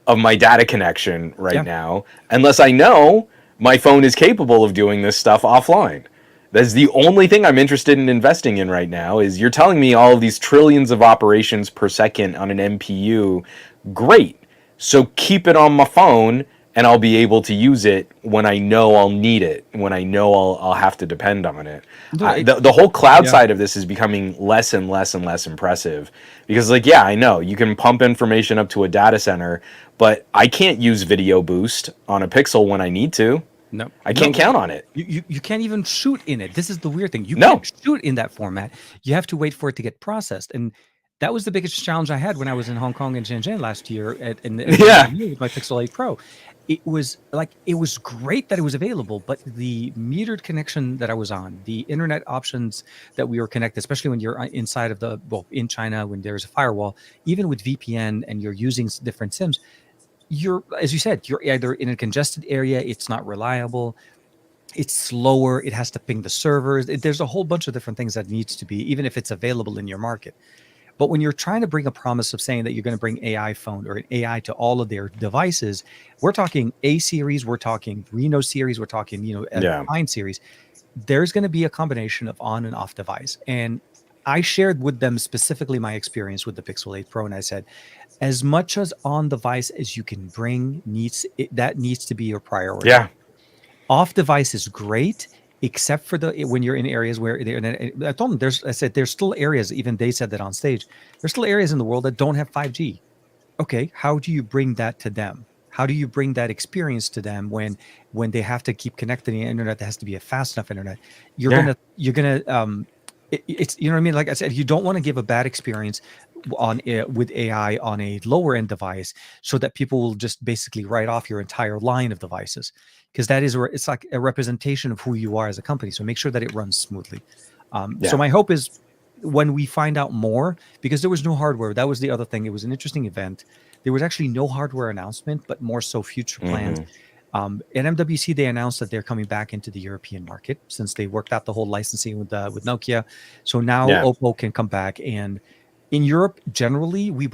of my data connection right Yeah. now, unless I know my phone is capable of doing this stuff offline. That's the only thing I'm interested in investing in right now. Is you're telling me all of these trillions of operations per second on an MPU, great. So keep it on my phone and I'll be able to use it when I know I'll need it, when I know I'll have to depend on it. No, The whole cloud yeah. side of this is becoming less and less and less impressive because, like, yeah, I know you can pump information up to a data center, but I can't use Video Boost on a Pixel when I need to. No, I no, can't count on it. you can't even shoot in it. This is the weird thing. You No. can't shoot in that format. You have to wait for it to get processed, and that was the biggest challenge I had when I was in Hong Kong and Shenzhen last year at the end of Yeah. the year with my Pixel 8 Pro. It was great that it was available, but the metered connection that I was on, the internet options that we were connected, especially when you're inside of in China when there's a firewall, even with VPN and you're using different SIMs, you're, as you said, you're either in a congested area, it's not reliable, it's slower, it has to ping the servers. There's a whole bunch of different things that needs to be, even if it's available in your market. But when you're trying to bring a promise of saying that you're going to bring AI phone or an AI to all of their devices, we're talking A series, we're talking Reno series, we're talking, a Yeah. Pine series. There's going to be a combination of on and off device. And I shared with them specifically my experience with the Pixel 8 Pro, and I said, as much as on device as you can bring that needs to be your priority. Yeah. Off device is great, except for the when you're in areas where I told them there's still areas, even they said that on stage, there's still areas in the world that don't have 5G. Okay, how do you bring that to them? How do you bring that experience to them when they have to keep connecting the internet? That has to be a fast enough internet. Yeah. You're gonna it's you know what I mean. Like I said, you don't want to give a bad experience with AI on a lower end device, so that people will just basically write off your entire line of devices, because it's like a representation of who you are as a company. So make sure that it runs smoothly. So Yeah. my hope is when we find out more, because there was no hardware. That was the other thing. It was an interesting event. There was actually no hardware announcement, but more so future plans. Hmm. At MWC, they announced that they're coming back into the European market since they worked out the whole licensing with Nokia. So now Yeah. OPPO can come back, and in Europe generally, we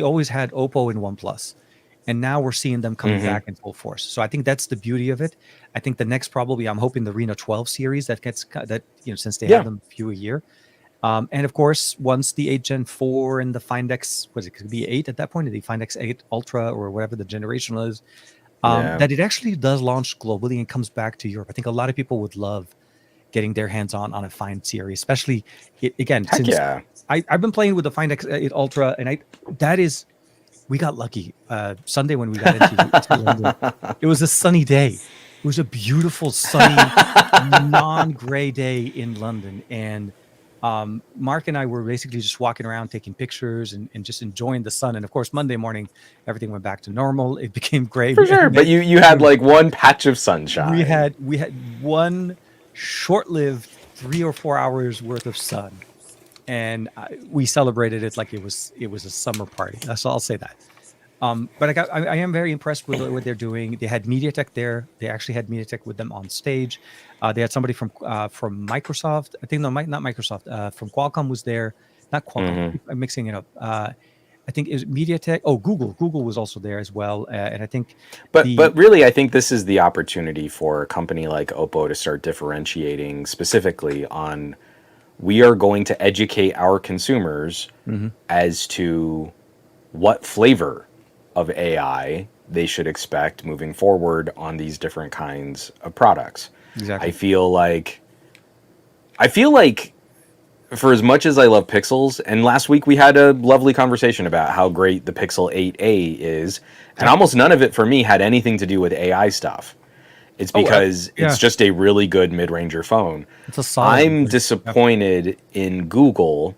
always had OPPO and OnePlus, and now we're seeing them coming Hmm. back in full force. So I think that's the beauty of it. I think the next probably I'm hoping the Reno 12 series since they have Yeah. them a few a year. And of course, once the 8 Gen 4 and the Find X, was it could be 8 at that point, the Find X 8 Ultra or whatever the generation is, Yeah. that it actually does launch globally and comes back to Europe. I think a lot of people would love getting their hands on a Find series, especially again, Heck since yeah. I've been playing with the Find X 8 Ultra, and we got lucky Sunday when we got into London. It was a sunny day. It was a beautiful sunny non-gray day in London, and Mark and I were basically just walking around taking pictures and just enjoying the sun. And of course, Monday morning, everything went back to normal. It became gray. For sure. But you had like one patch of sunshine. We had one short-lived 3 or 4 hours worth of sun, and we celebrated it like it was a summer party. So I'll say that. But I am very impressed with what they're doing. They had MediaTek there. They actually had MediaTek with them on stage. They had somebody from Microsoft. I think no, not Microsoft. From Qualcomm was there. Not Qualcomm. Hmm. I'm mixing it up. I think is MediaTek. Oh, Google. Google was also there as well. And I think But really, I think this is the opportunity for a company like OPPO to start differentiating specifically on, we are going to educate our consumers Mhm. as to what flavor of AI they should expect moving forward on these different kinds of products. Exactly. I feel like for as much as I love Pixels, and last week we had a lovely conversation about how great the Pixel 8a is, and almost none of it for me had anything to do with AI stuff. It's because yeah. it's just a really good mid-ranger phone. It's a solid. I'm disappointed in Google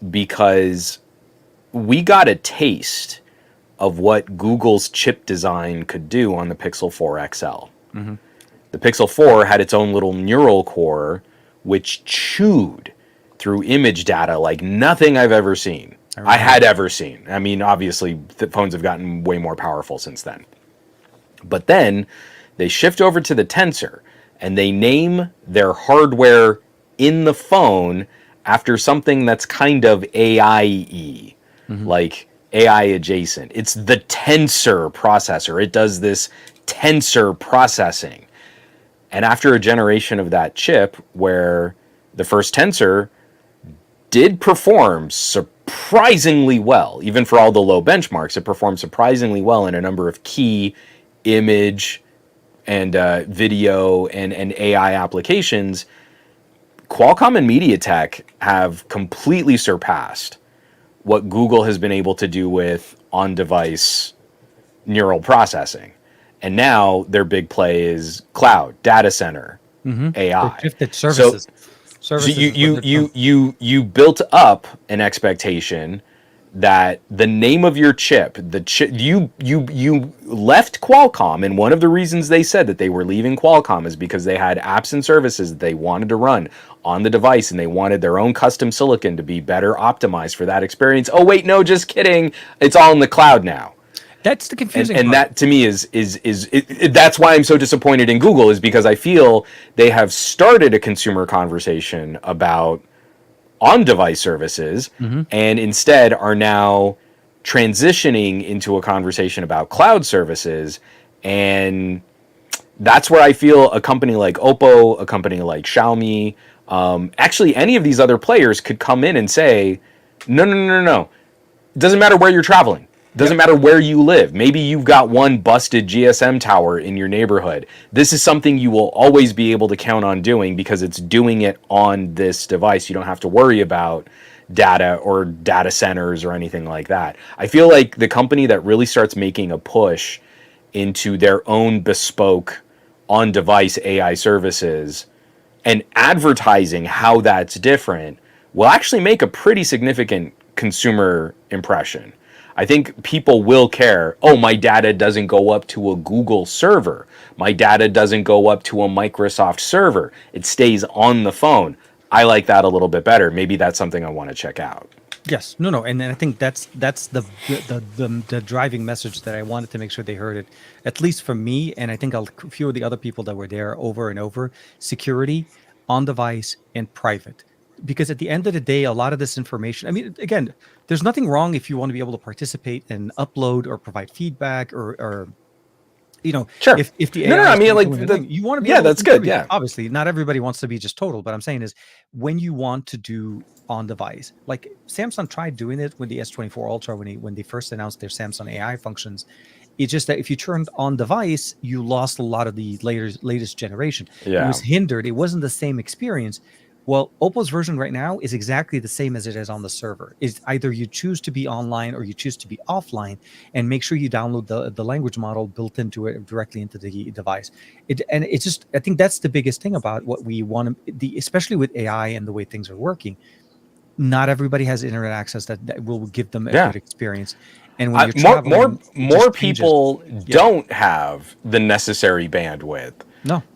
because we got a taste of what Google's chip design could do on the Pixel 4 XL. Mm-hmm. The Pixel 4 had its own little neural core, which chewed through image data like nothing I've ever seen. I had ever seen. I mean, obviously, the phones have gotten way more powerful since then. But then they shift over to the Tensor, and they name their hardware in the phone after something that's kind of AI-y, like AI adjacent. It's the Tensor processor. It does this Tensor processing. And after a generation of that chip, where the first Tensor did perform surprisingly well, even for all the low benchmarks, it performed surprisingly well in a number of key image and video and AI applications. Qualcomm and MediaTek have completely surpassed what Google has been able to do with on-device neural processing. And now their big play is cloud, data center, AI. Shifted services. So you built up an expectation that the name of your chip, you left Qualcomm, and one of the reasons they said that they were leaving Qualcomm is because they had apps and services that they wanted to run on the device, and they wanted their own custom silicon to be better optimized for that experience. Oh wait, no, just kidding. It's all in the cloud now. That's the confusing And part. that to me is that's why I'm so disappointed in Google, is because I feel they have started a consumer conversation about on-device services, and instead are now transitioning into a conversation about cloud services. And that's where I feel a company like OPPO, a company like Xiaomi, actually any of these other players could come in and say, no. It doesn't matter where you're traveling. It doesn't matter where you're traveling. As long as you have Doesn't matter where you live. Maybe you've got one busted GSM tower in your neighborhood. This is something you will always be able to count on doing because it's doing it on this device. You don't have to worry about data or data centers or anything like that. I feel like the company that really starts making a push into their own bespoke on-device AI services and advertising how that's different will actually make a pretty significant consumer impression. I think people will care. Oh, my data doesn't go up to a Google server. My data doesn't go up to a Microsoft server. It stays on the phone. I like that a little bit better. Maybe that's something I want to check out. Yes, no, and I think that's the driving message that I wanted to make sure they heard it, at least from me, and I think a few of the other people that were there over and over. Security, on device, and private, because at the end of the day, a lot of this information. I mean, again, there's nothing wrong if you want to be able to participate and upload or provide feedback or Sure. if the No, AI I is mean, doing like, the thing, you want to be yeah, able to that's good. contribute. Yeah. Obviously, not everybody wants to be just total, but I'm saying is when you want to do on device, like Samsung tried doing it with the S24 Ultra when they first announced their Samsung AI functions. It's just that if you turned on device, you lost a lot of the latest generation. It was hindered. It wasn't the same experience. Well, Oppo's version right now is exactly the same as it is on the server. It's either you choose to be online or you choose to be offline, and make sure you download the language model built into it directly into the device. It's just, I think that's the biggest thing about what we want to, especially with AI and the way things are working. Not everybody has internet access that will give them a good experience. And when you're traveling, more people don't have the necessary bandwidth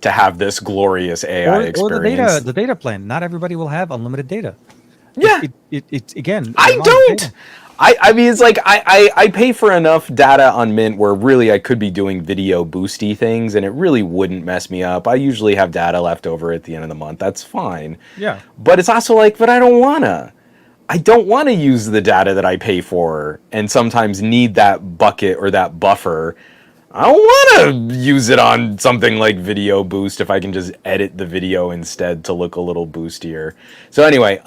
to have this glorious AI experience. Or the data plan. Not everybody will have unlimited data. Yeah. It again. I don't. I mean, it's like I pay for enough data on Mint where really I could be doing video boosty things and it really wouldn't mess me up. I usually have data left over at the end of the month. That's fine. Yeah. But it's also like, but I don't want to use the data that I pay for and sometimes need that bucket or that buffer. I don't want to use it on something like Video Boost if I can just edit the video instead to look a little boostier. So anyway,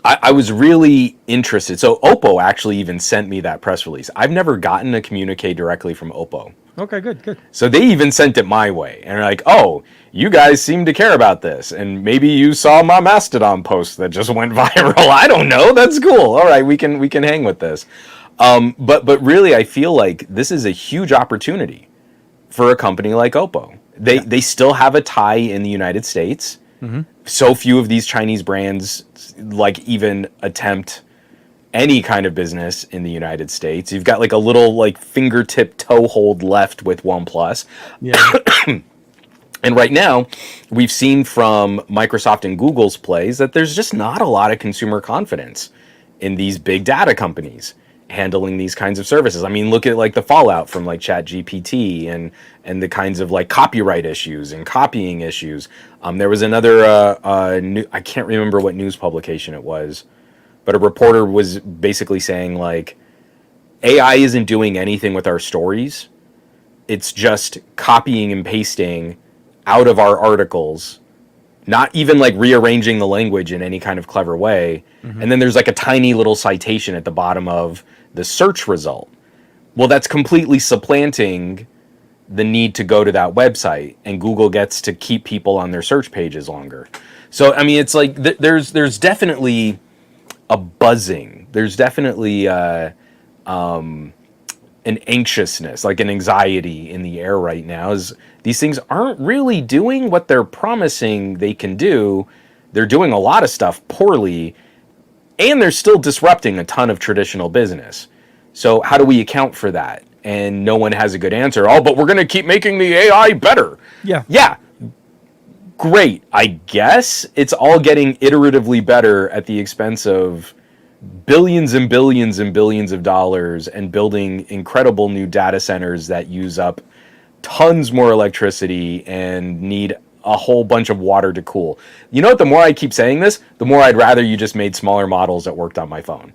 I was really interested. So OPPO actually even sent me that press release. I've never gotten a communique directly from OPPO. Okay, good. So they even sent it my way. And they're like, oh, you guys seem to care about this. And maybe you saw my Mastodon post that just went viral. I don't know. That's cool. All right, we can hang with this. But really, I feel like this is a huge opportunity for a company like OPPO. They still have a tie in the United States. Mm-hmm. So few of these Chinese brands like even attempt any kind of business in the United States. You've got like a little like fingertip toehold left with OnePlus. Yeah. And right now, we've seen from Microsoft and Google's plays that there's just not a lot of consumer confidence in these big data companies handling these kinds of services. I mean, look at like the fallout from like ChatGPT and the kinds of like copyright issues and copying issues. There was another I can't remember what news publication it was, but a reporter was basically saying like AI isn't doing anything with our stories. It's just copying and pasting out of our articles, not even like rearranging the language in any kind of clever way. Mm-hmm. And then there's like a tiny little citation at the bottom of the search result. Well, that's completely supplanting the need to go to that website, and Google gets to keep people on their search pages longer. So, I mean, it's like there's definitely a buzzing. There's definitely an anxiousness, like an anxiety in the air right now, is these things aren't really doing what they're promising they can do. They're doing a lot of stuff poorly, and they're still disrupting a ton of traditional business. So how do we account for that? And no one has a good answer. Oh, but we're going to keep making the AI better. Yeah. Yeah. Great. I guess it's all getting iteratively better at the expense of billions and billions and billions of dollars and building incredible new data centers that use up tons more electricity and need a whole bunch of water to cool. You know what? The more I keep saying this, the more I'd rather you just made smaller models that worked on my phone.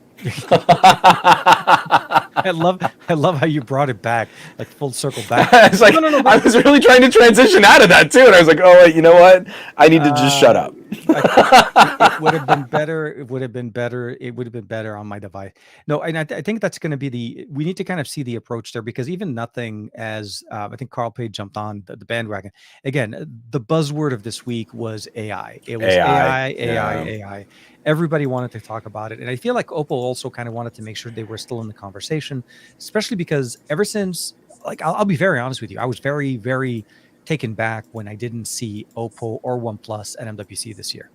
I love how you brought it back, like full circle back. It's like No, I was really trying to transition out of that too, and I was like, oh wait, you know what? I need to just shut up. It would have been better. It would have been better. It would have been better on my device. No, and I think that's going to be we need to kind of see the approach there, because even nothing, as I think Carl Page jumped on the bandwagon. Again, the buzzword of this week was AI. It was AI. Everybody wanted to talk about it. And I feel like OPPO also kind of wanted to make sure they were still in the conversation, especially because ever since, like, I'll be very honest with you, I was very, very taken back when I didn't see OPPO or OnePlus at MWC this year.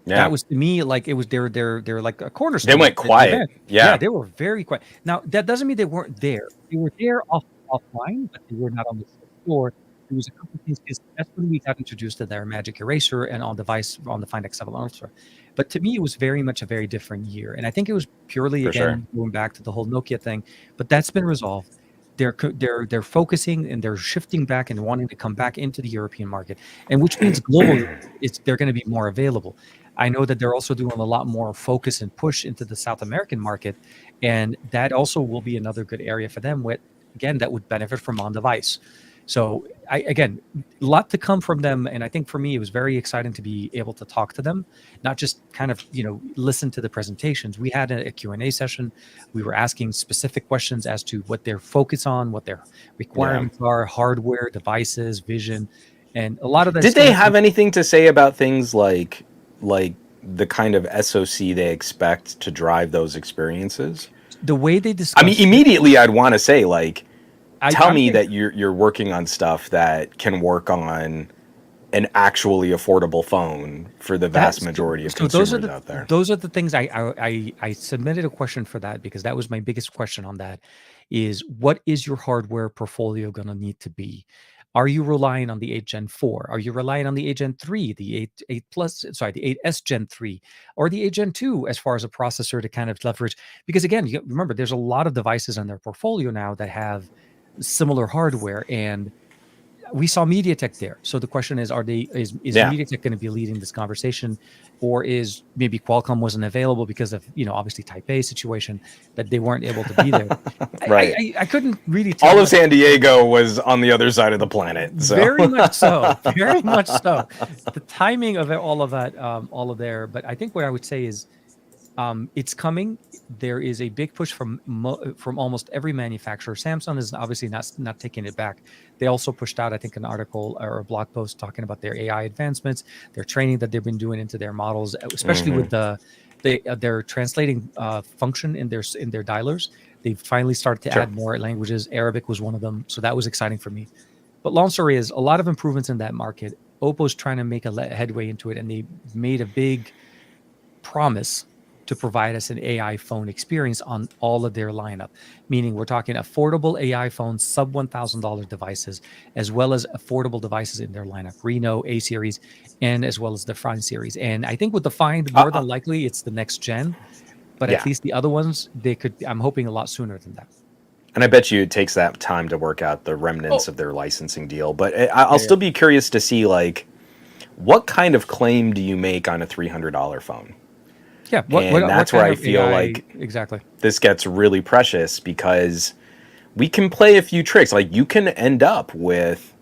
Yeah. That was, to me, like, it was they're like a cornerstone. They went quiet. Yeah, they were very quiet. Now, that doesn't mean they weren't there. They were there offline, but they were not on the floor. There was a couple of things, because that's when we got introduced to their Magic Eraser and on the Find X7 Ultra. But to me, it was very much a very different year. And I think it was purely, again, going back to the whole Nokia thing, but that's been resolved. They're focusing and they're shifting back and wanting to come back into the European market, and which means globally they're going to be more available. I know that they're also doing a lot more focus and push into the South American market, and that also will be another good area for them, with, again, that would benefit from on device. So again, a lot to come from them. And I think for me, it was very exciting to be able to talk to them, not just kind of, listen to the presentations. We had a Q&A session. We were asking specific questions as to what their focus on, what their requirements are, hardware, devices, vision, and a lot of that. Did they have anything to say about things like the kind of SoC they expect to drive those experiences? The way they discussed, I mean, immediately I'd want to say, like, tell me that you're working on stuff that can work on an actually affordable phone for the vast majority of consumers out there. Those are the things I submitted a question for that, because that was my biggest question on that, is what is your hardware portfolio going to need to be? Are you relying on the 8 Gen 4? Are you relying on the 8 Gen 3, the 8 Plus, the 8S Gen 3, or the 8 Gen 2 as far as a processor to kind of leverage? Because again, you remember, there's a lot of devices on their portfolio now that have similar hardware, and we saw MediaTek there. So the question is, is MediaTek going to be leading this conversation, or is maybe Qualcomm wasn't available because of, obviously Type A situation, that they weren't able to be there? Right. I couldn't really tell. All of San Diego was on the other side of the planet. So. Very much so. Very much so. The timing of all of that, all of there. But I think what I would say is, it's coming. There is a big push from almost every manufacturer. Samsung is obviously not taking it back. They also pushed out, I think, an article or a blog post talking about their AI advancements, their training that they've been doing into their models, especially with their translating function in their dialers. They've finally started to add more languages. Arabic was one of them, so that was exciting for me. But long story is, a lot of improvements in that market. OPPO's trying to make a headway into it, and they made a big promise to provide us an AI phone experience on all of their lineup, meaning we're talking affordable AI phones, sub $1,000 devices, as well as affordable devices in their lineup, Reno, A series, and as well as the Find series. And I think with the Find, more than likely, it's the next gen, but at least the other ones, I'm hoping a lot sooner than that. And I bet you it takes that time to work out the remnants of their licensing deal. But I'll still be curious to see, like, what kind of claim do you make on a $300 phone? Yeah, that's where I feel like this gets really precious, because we can play a few tricks. Like, you can end up with,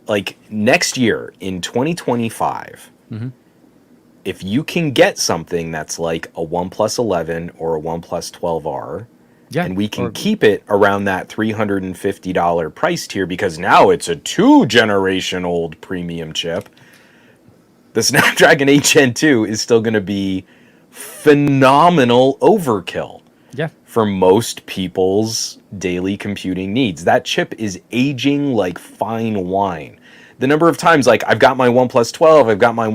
like, next year in 2025, if you can get something that's like a OnePlus 11 or a OnePlus 12R, and we can keep it around that $350 price tier, because now it's a 2-generation-old premium chip, the Snapdragon 8 Gen 2 is still going to be phenomenal overkill for most people's daily computing needs. That chip is aging like fine wine. The number of times, like, I've got my OnePlus 12, I've got my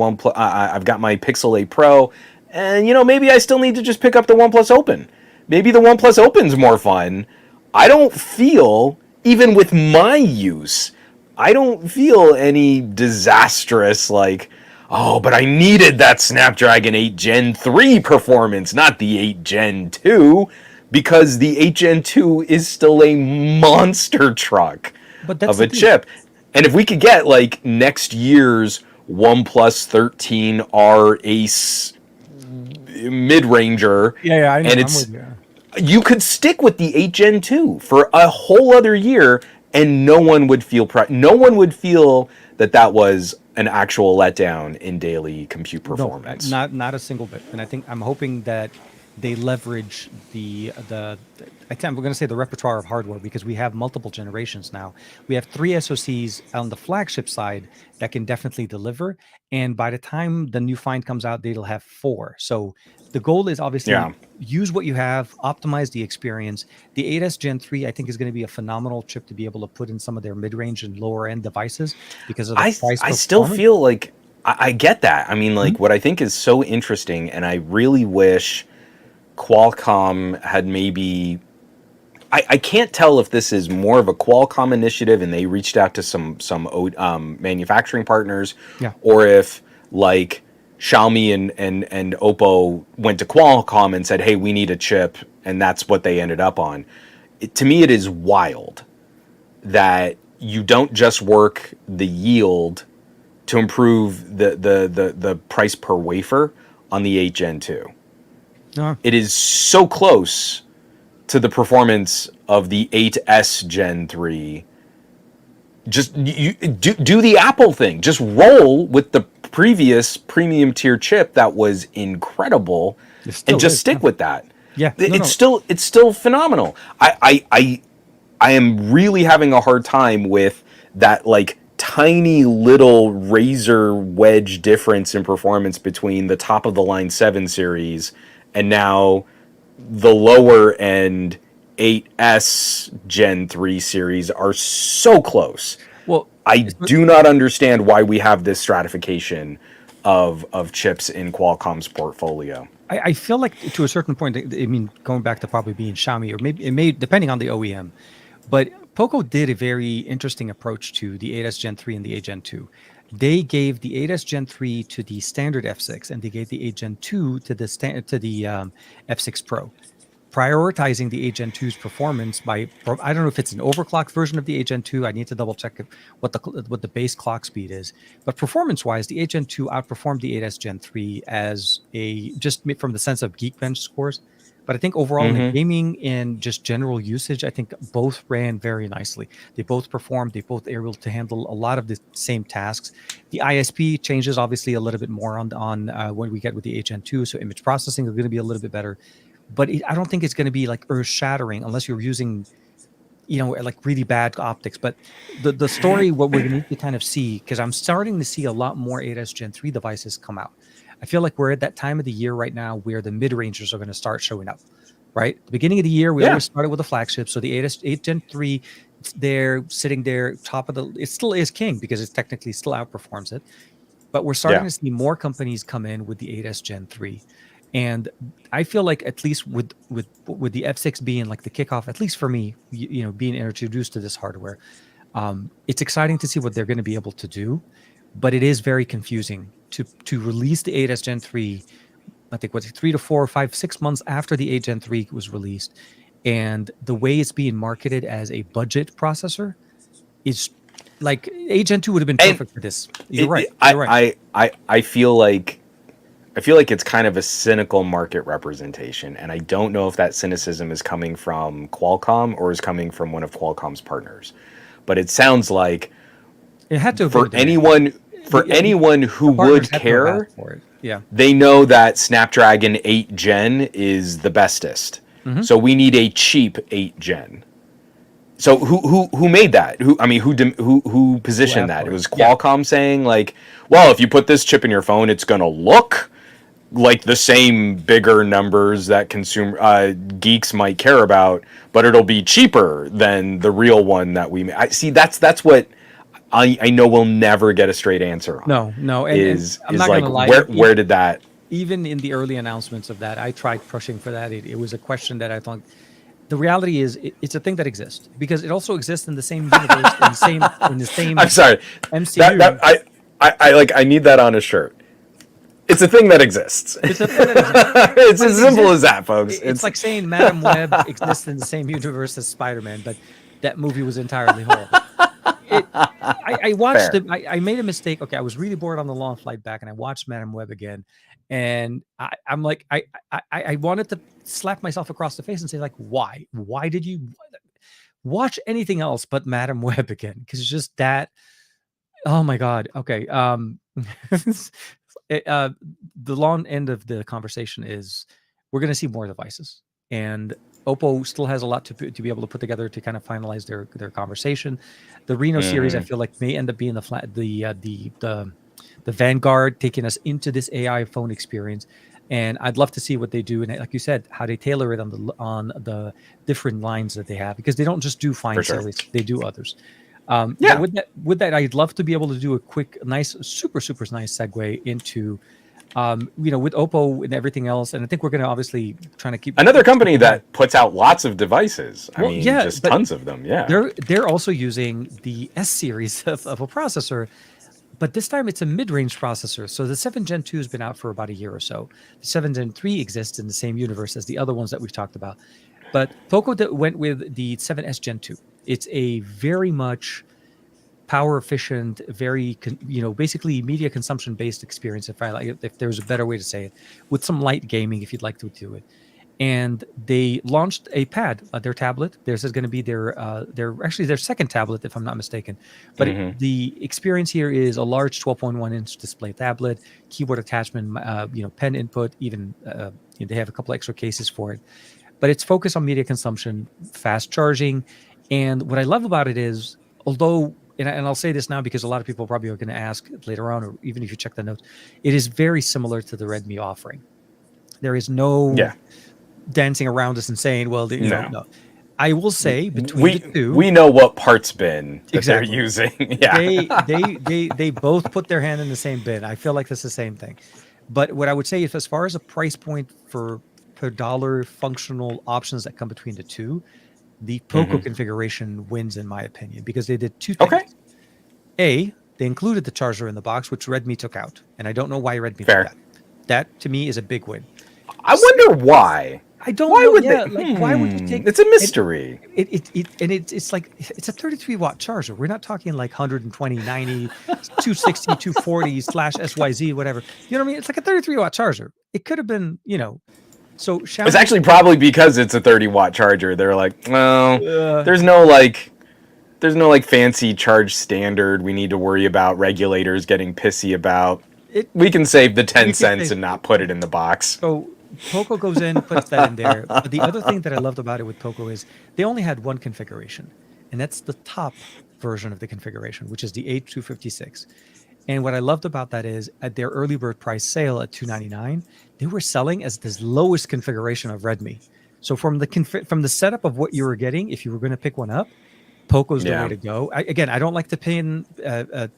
Pixel 8 Pro, and maybe I still need to just pick up the OnePlus Open. Maybe the OnePlus Open's more fun. I don't feel, even with my use, I don't feel any disastrous, like, oh, but I needed that Snapdragon 8 Gen 3 performance, not the 8 Gen 2, because the 8 Gen 2 is still a monster truck of a chip. And if we could get, like, next year's OnePlus 13R Ace mid-ranger, Yeah, I know. and I'm it's with you. you could stick with the 8 Gen 2 for a whole other year, and no one would feel that was an actual letdown in daily compute No, performance. not a single bit. And I think I'm hoping that they leverage the I think we're going to say the repertoire of hardware because we have multiple generations now. We have three SoCs on the flagship side that can definitely deliver, and by the time the new find comes out, they'll have four. So the goal is obviously Yeah. use what you have, optimize the experience. The 8S Gen 3, I think, is going to be a phenomenal chip to be able to put in some of their mid-range and lower-end devices because of the price I still performance. feel like I get that. I mean, Mhm. like, what I think is so interesting, and I really wish Qualcomm had maybe. I can't tell if this is more of a Qualcomm initiative and they reached out to some manufacturing partners, Yeah. or if like Xiaomi and OPPO went to Qualcomm and said, "Hey, we need a chip," and that's what they ended up on. To me, it is wild that you don't just work the yield to improve the price per wafer on the 8 Gen 2. No. It is so close to the performance of the 8S Gen 3. Just you do the Apple thing. Just roll with the previous premium tier chip that was incredible It and still just is. Yeah. stick with that. Yeah. No, It's no. still phenomenal. I am really having a hard time with that like tiny little razor wedge difference in performance between the top of the line 7 series and now the lower end 8S Gen 3 series are so close. Well, I do not understand why we have this stratification of chips in Qualcomm's portfolio. I feel like to a certain point, I mean, going back to probably being Xiaomi, or maybe it may, depending on the OEM, but POCO did a very interesting approach to the 8S Gen 3 and the 8 Gen 2. They gave the 8S Gen 3 to the standard F6, and they gave the 8 Gen 2 to the F6 Pro, prioritizing the 8 Gen 2's performance by I don't know if it's an overclocked version of the 8 Gen 2. I need to double check what the base clock speed is. But performance wise, the 8 Gen 2 outperformed the 8S Gen 3 as a just from the sense of Geekbench scores. But I think overall in the Mm-hmm. gaming and just general usage, I think both ran very nicely. They both performed. They both were able to handle a lot of the same tasks. The ISP changes obviously a little bit more on when we get with the 8 Gen 2. So image processing is going to be a little bit better, but I don't think it's going to be like earth shattering unless you're using, like really bad optics. But the story, what we're going to need to kind of see, because I'm starting to see a lot more 8S Gen 3 devices come out. I feel like we're at that time of the year right now where the mid-rangers are going to start showing up, right? The beginning of the year, we Yeah. always started with the flagship. So the 8 Gen 3, they're sitting there top of it still is king because it technically still outperforms it. But we're starting Yeah. to see more companies come in with the 8S Gen 3. And I feel like at least with the F6 being like the kickoff, at least for me, being introduced to this hardware, it's exciting to see what they're going to be able to do. But it is very confusing to release the 8S Gen 3. I think what's 3 to 4 or 5, 6 months after the 8 Gen 3 was released, and the way it's being marketed as a budget processor is like 8 Gen 2 would have been And perfect for this. You're right. You're right. I feel like it's kind of a cynical market representation, and I don't know if that cynicism is coming from Qualcomm or is coming from one of Qualcomm's partners. But it sounds like It had to have for been a demand. anyone who The partners would had to have care, asked for it. Yeah. they know that Snapdragon 8 Gen is the bestest. Mhm. So we need a cheap 8 Gen. So who made that? Who positioned asked that? It for it? was Yeah. Qualcomm saying like, well, if you put this chip in your phone, it's gonna look like the same bigger numbers that consumer geeks might care about, but it'll be cheaper than the real one that we. I see. That's what I know we'll never get a straight answer on. No, no, and Is I'm not like gonna lie. where did that? Even in the early announcements of that, I tried pushing for that. It was a question that I thought. The reality is, it's a thing that exists because it also exists in the same universe, in the I'm same sorry. That MCU. I like I need that on a shirt. It's a thing that exists. It's a thing that exists. It's But as it simple exists. as that, folks. It's like saying Madam Web exists in the same universe as Spider-Man, but that movie was entirely horrible. It. I watched Fair. it. I made a mistake. Okay, I was really bored on the long flight back, and I watched Madam Web again, And I'm like, I wanted to slap myself across the face and say, like, why? Why did you watch anything else but Madam Web again? Because it's just that. Oh my God. Okay. it, the long end of the conversation is we're going to see more devices, and OPPO still has a lot to be able to put together to kind of finalize their conversation. The Reno series, I feel like, may end up being the vanguard, taking us into this AI phone experience. And I'd love to see what they do, and like you said, how they tailor it on the different lines that they have, because they don't just do fine series; they do others. But with that, I'd love to be able to do a quick, nice, super nice segue into, with OPPO and everything else. And I think we're going to obviously trying to keep another company that puts out lots of devices. I mean, just tons of them. Yeah, they're also using the S series of a processor, but this time it's a mid-range processor. So the 7 Gen 2 has been out for about a year or so. The 7 Gen 3 exists in the same universe as the other ones that we've talked about. But POCO went with the 7S Gen 2. It's a very much power efficient, very basically media consumption based experience. If there's a better way to say it, with some light gaming, if you'd like to do it. And they launched a pad, their tablet. Theirs is going to be their second tablet, if I'm not mistaken. But the experience here is a large 12.1-inch display tablet, keyboard attachment, pen input. Even they have a couple extra cases for it. But it's focused on media consumption, fast charging. And what I love about it is, although, and I'll say this now because a lot of people probably are going to ask later on, or even if you check the notes, it is very similar to the Redmi offering. There is no dancing around us and saying, well, no. I will say between the two, we know what parts bin that they're using. They both put their hand in the same bin. I feel like that's the same thing. But what I would say is, as far as a price point for per dollar functional options that come between the two, the POCO configuration wins, in my opinion, because they did two things. They included the charger in the box, which Redmi took out, and I don't know why Redmi did that. That to me is a big win. I wonder why. I don't know. Would they? Why would you take? It's a mystery. It's like it's a 33-watt charger. We're not talking like 120, 90, 260, 240 /SYZ, whatever. You know what I mean? It's like a 33-watt charger. It could have been, So Xiaomi, it's actually probably because it's a 30-watt charger. They're like, well, there's no fancy charge standard we need to worry about regulators getting pissy about. We can save the 10 cents and not put it in the box. So POCO goes in, puts that in there. But the other thing that I loved about it with POCO is they only had one configuration, and that's the top version of the configuration, which is the A256. And what I loved about that is at their early bird price sale at $299, they were selling as this lowest configuration of Redmi. So from the setup of what you were getting, if you were going to pick one up, POCO's the way to go. I don't like to pin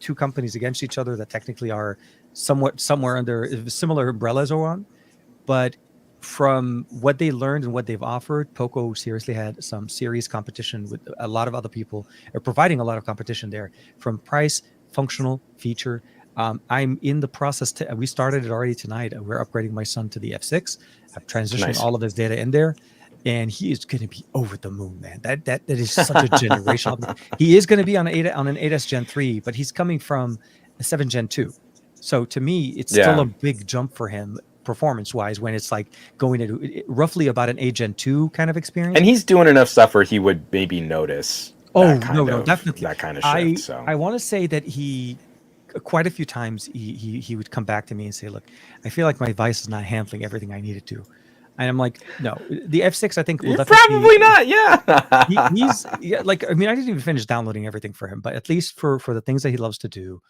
two companies against each other that technically are somewhere under similar umbrellas or on. But from what they learned and what they've offered, POCO seriously had some serious competition with a lot of other people, or providing a lot of competition there from price, functional, feature. I'm in the process. We started it already tonight. We're upgrading my son to the F6. I've transitioned all of his data in there, and he is going to be over the moon, man. That is such a generational. He is going to be on an 8S Gen 3, but he's coming from a 7 Gen 2. So to me, it's still a big jump for him performance-wise when it's like going into roughly about an 8 Gen 2 kind of experience. And he's doing enough stuff where he would maybe notice. Definitely that kind of shift. So I want to say that he quite a few times he would come back to me and say, "Look, I feel like my device is not handling everything I need it to." And I'm like, "No, the F6 I think will probably not." Yeah, he's like, I mean, I didn't even finish downloading everything for him, but at least for the things that he loves to do,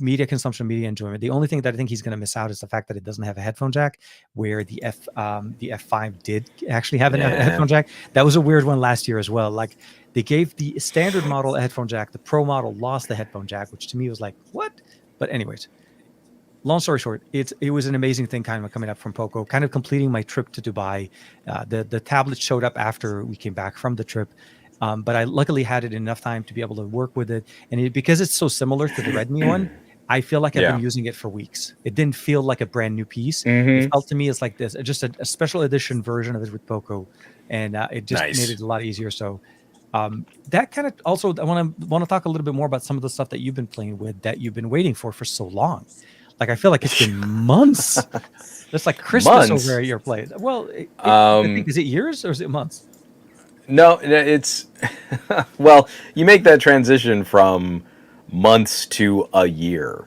media consumption, media enjoyment. The only thing that I think he's going to miss out is the fact that it doesn't have a headphone jack, where the F5 did actually have a headphone jack. That was a weird one last year as well. Like they gave the standard model a headphone jack, the Pro model lost the headphone jack, which to me was like, what? But anyways, long story short, it was an amazing thing kind of coming up from POCO, kind of completing my trip to Dubai. The tablet showed up after we came back from the trip. But I luckily had it enough time to be able to work with it. And because it's so similar to the Redmi one, I feel like I've been using it for weeks. It didn't feel like a brand new piece. It felt to me as like this, just a special edition version of it with POCO. And it just made it a lot easier. So that kind of also, I want to talk a little bit more about some of the stuff that you've been playing with that you've been waiting for so long. Like I feel like it's been months. It's like Christmas Months. over at your place. Well, I think, is it years or is it months? No, it's well, you make that transition from months to a year.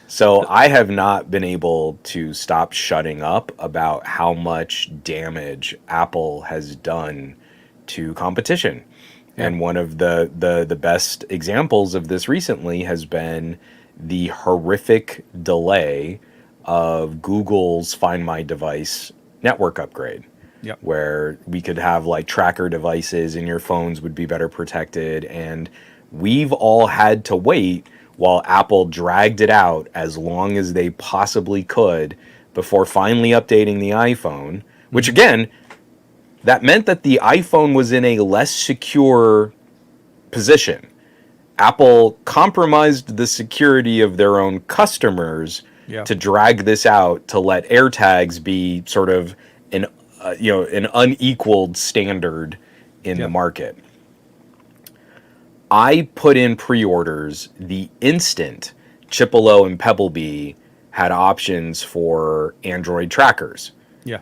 So I have not been able to stop shutting up about how much damage Apple has done to competition. Yeah. And one of the best examples of this recently has been the horrific delay of Google's Find My Device network upgrade, Yep. where we could have like tracker devices and your phones would be better protected. And we've all had to wait while Apple dragged it out as long as they possibly could before finally updating the iPhone, which again, that meant that the iPhone was in a less secure position. Apple compromised the security of their own customers Yeah. to drag this out to let AirTags be sort of an an unequaled standard in Yeah. the market. I put in pre-orders the instant Chipolo and Pebblebee had options for Android trackers. Yeah.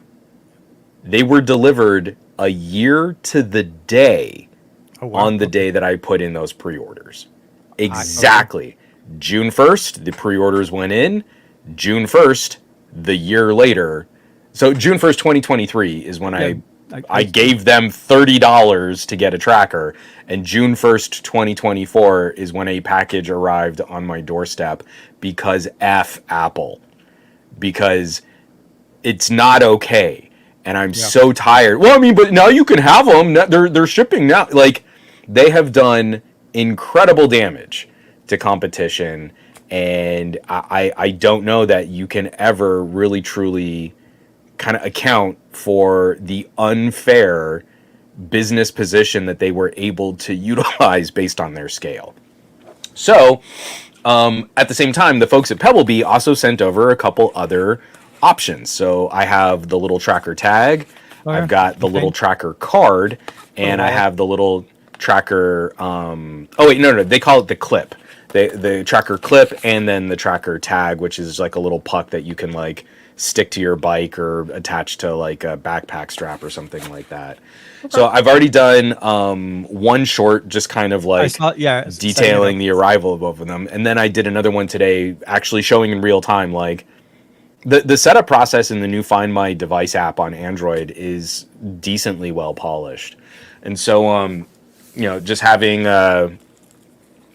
They were delivered a year to the day Oh, wow. on the day that I put in those pre-orders. Exactly. June 1st, the pre-orders went in. June 1st, the year later. So June 1st, 2023 is when I gave them $30 to get a tracker. And June 1st, 2024 is when a package arrived on my doorstep because F Apple. Because it's not okay. And I'm so tired. Well, I mean, but now you can have them. They're shipping now. Like, they have done incredible damage to competition. And I don't know that you can ever really, truly kind of account for the unfair business position that they were able to utilize based on their scale. So, at the same time, the folks at Pebblebee also sent over a couple other options. So I have the little tracker tag, I've got the little tracker card, and I have the little tracker. They call it the clip. The tracker clip, and then the tracker tag, which is like a little puck that you can like stick to your bike or attach to like a backpack strap or something like that. Okay. So I've already done one short, just kind of like detailing the arrival of both of them, and then I did another one today, actually showing in real time like the setup process in the new Find My Device app on Android is decently well polished. And so just having let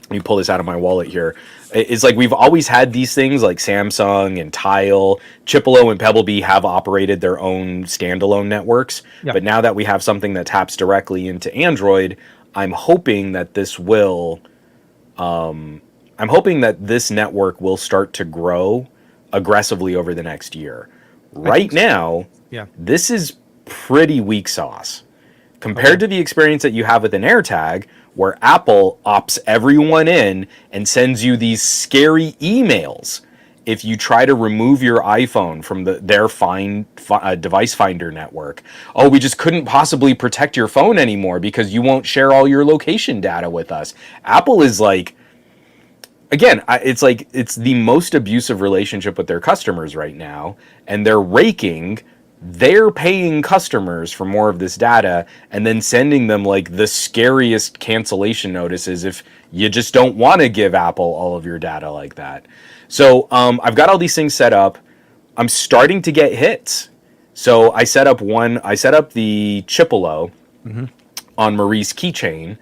me pull this out of my wallet here. It's like we've always had these things like Samsung and Tile, Chipolo and Pebblebee have operated their own standalone networks. Yeah. But now that we have something that taps directly into Android, I'm hoping that this network will start to grow aggressively over the next year. Right now, this is pretty weak sauce compared to the experience that you have with an AirTag, where Apple opts everyone in and sends you these scary emails if you try to remove your iPhone from their device finder network. Oh, we just couldn't possibly protect your phone anymore because you won't share all your location data with us. Apple is like, again, it's the most abusive relationship with their customers right now, and they're paying customers for more of this data and then sending them like the scariest cancellation notices if you just don't want to give Apple all of your data like that. So I've got all these things set up. I'm starting to get hits. So I set up the Chipolo on Marie's keychain.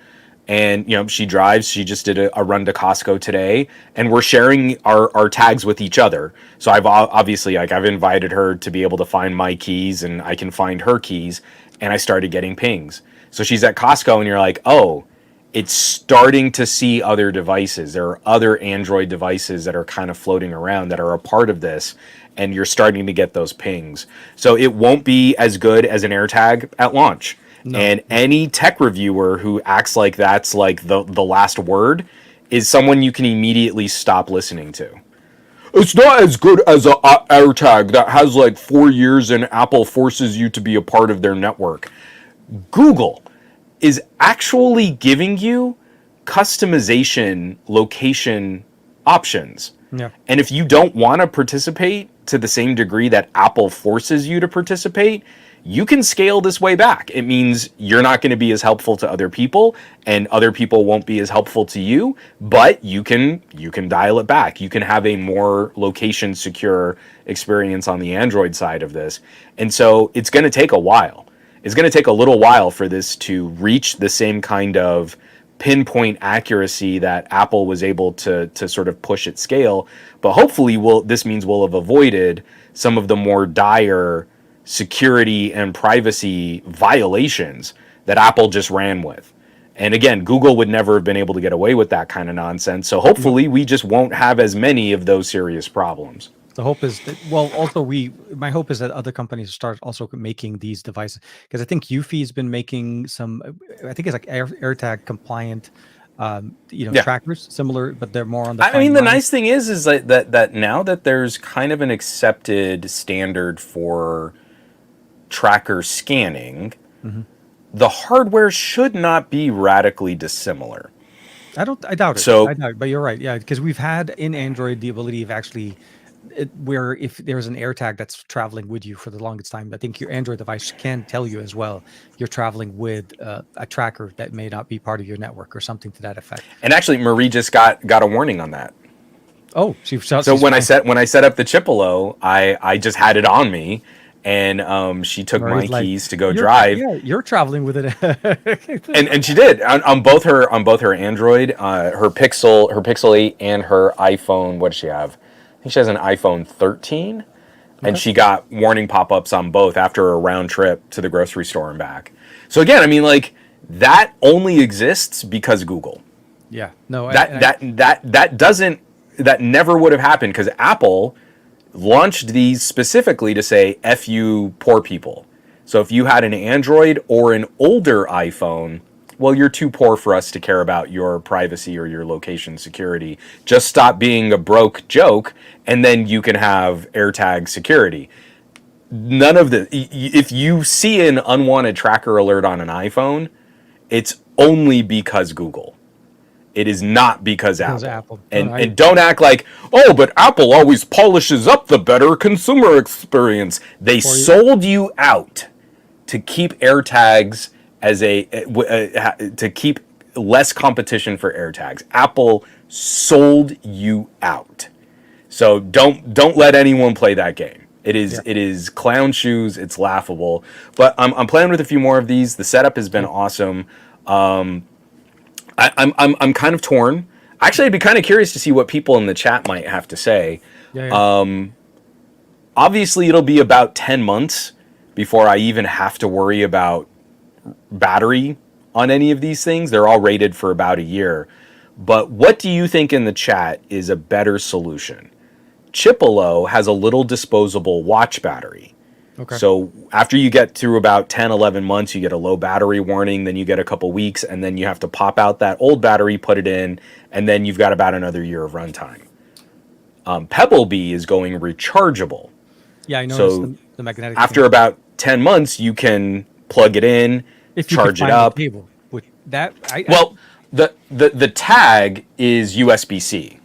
And, she drives. She just did a run to Costco today. And we're sharing our tags with each other. So I've obviously, I've invited her to be able to find my keys and I can find her keys. And I started getting pings. So she's at Costco and you're like, oh, it's starting to see other devices. There are other Android devices that are kind of floating around that are a part of this. And you're starting to get those pings. So it won't be as good as an AirTag at launch. No. And any tech reviewer who acts like that's like the last word is someone you can immediately stop listening to. It's not as good as an AirTag that has like 4 years and Apple forces you to be a part of their network. Google is actually giving you customization location options. Yeah. And if you don't want to participate to the same degree that Apple forces you to participate, you can scale this way back. It means you're not going to be as helpful to other people, and other people won't be as helpful to you, but you can dial it back. You can have a more location secure experience on the Android side of this. And so it's going to take a while. It's going to take a little while for this to reach the same kind of pinpoint accuracy that Apple was able to sort of push at scale. But hopefully this means we'll have avoided some of the more dire security and privacy violations that Apple just ran with. And again, Google would never have been able to get away with that kind of nonsense. So hopefully we just won't have as many of those serious problems. The hope is that, well, also my hope is that other companies start also making these devices, because I think Eufy's been making some, I think it's like AirTag compliant, trackers, similar, but they're more on the. I mean, the nice thing is that now that there's kind of an accepted standard for tracker scanning, the hardware should not be radically dissimilar. I doubt it. So, I doubt it, but you're right. Yeah, because we've had in Android the ability of actually, where if there's an AirTag that's traveling with you for the longest time, I think your Android device can tell you as well you're traveling with a tracker that may not be part of your network or something to that effect. And actually, Marie just got a warning on that. Oh, so when I set up the Chipolo, I just had it on me, and she took my keys to go drive. Yeah, you're traveling with it. and she did on both her Android, her Pixel 8 and her iPhone. What does she have? I think she has an iPhone 13, and she got warning pop-ups on both after a round trip to the grocery store and back. So again, I mean, like, that only exists because Google. Yeah, no, that never would have happened, because Apple launched these specifically to say F you poor people. So if you had an Android or an older iPhone, well, you're too poor for us to care about your privacy or your location security. Just stop being a broke joke, and then you can have AirTag security. None of the, if you see an unwanted tracker alert on an iPhone, it's only because Google. It is not because Apple. And don't act like, oh, but Apple always polishes up the better consumer experience. They sold you out to keep AirTags as to keep less competition for AirTags. Apple sold you out. So don't let anyone play that game. It is clown shoes. It's laughable. But I'm playing with a few more of these. The setup has been awesome. I'm kind of torn. Actually, I'd be kind of curious to see what people in the chat might have to say. Obviously, it'll be about 10 months before I even have to worry about battery on any of these things. They're all rated for about a year. But what do you think in the chat is a better solution? Chipolo has a little disposable watch battery. Okay. So after you get through about 10, 11 months, you get a low battery warning, then you get a couple weeks, and then you have to pop out that old battery, put it in, and then you've got about another year of runtime. Pebblebee is going rechargeable. Yeah, I noticed so the magnetic. After about 10 months, you can plug it in, charge it up. The tag is USB-C.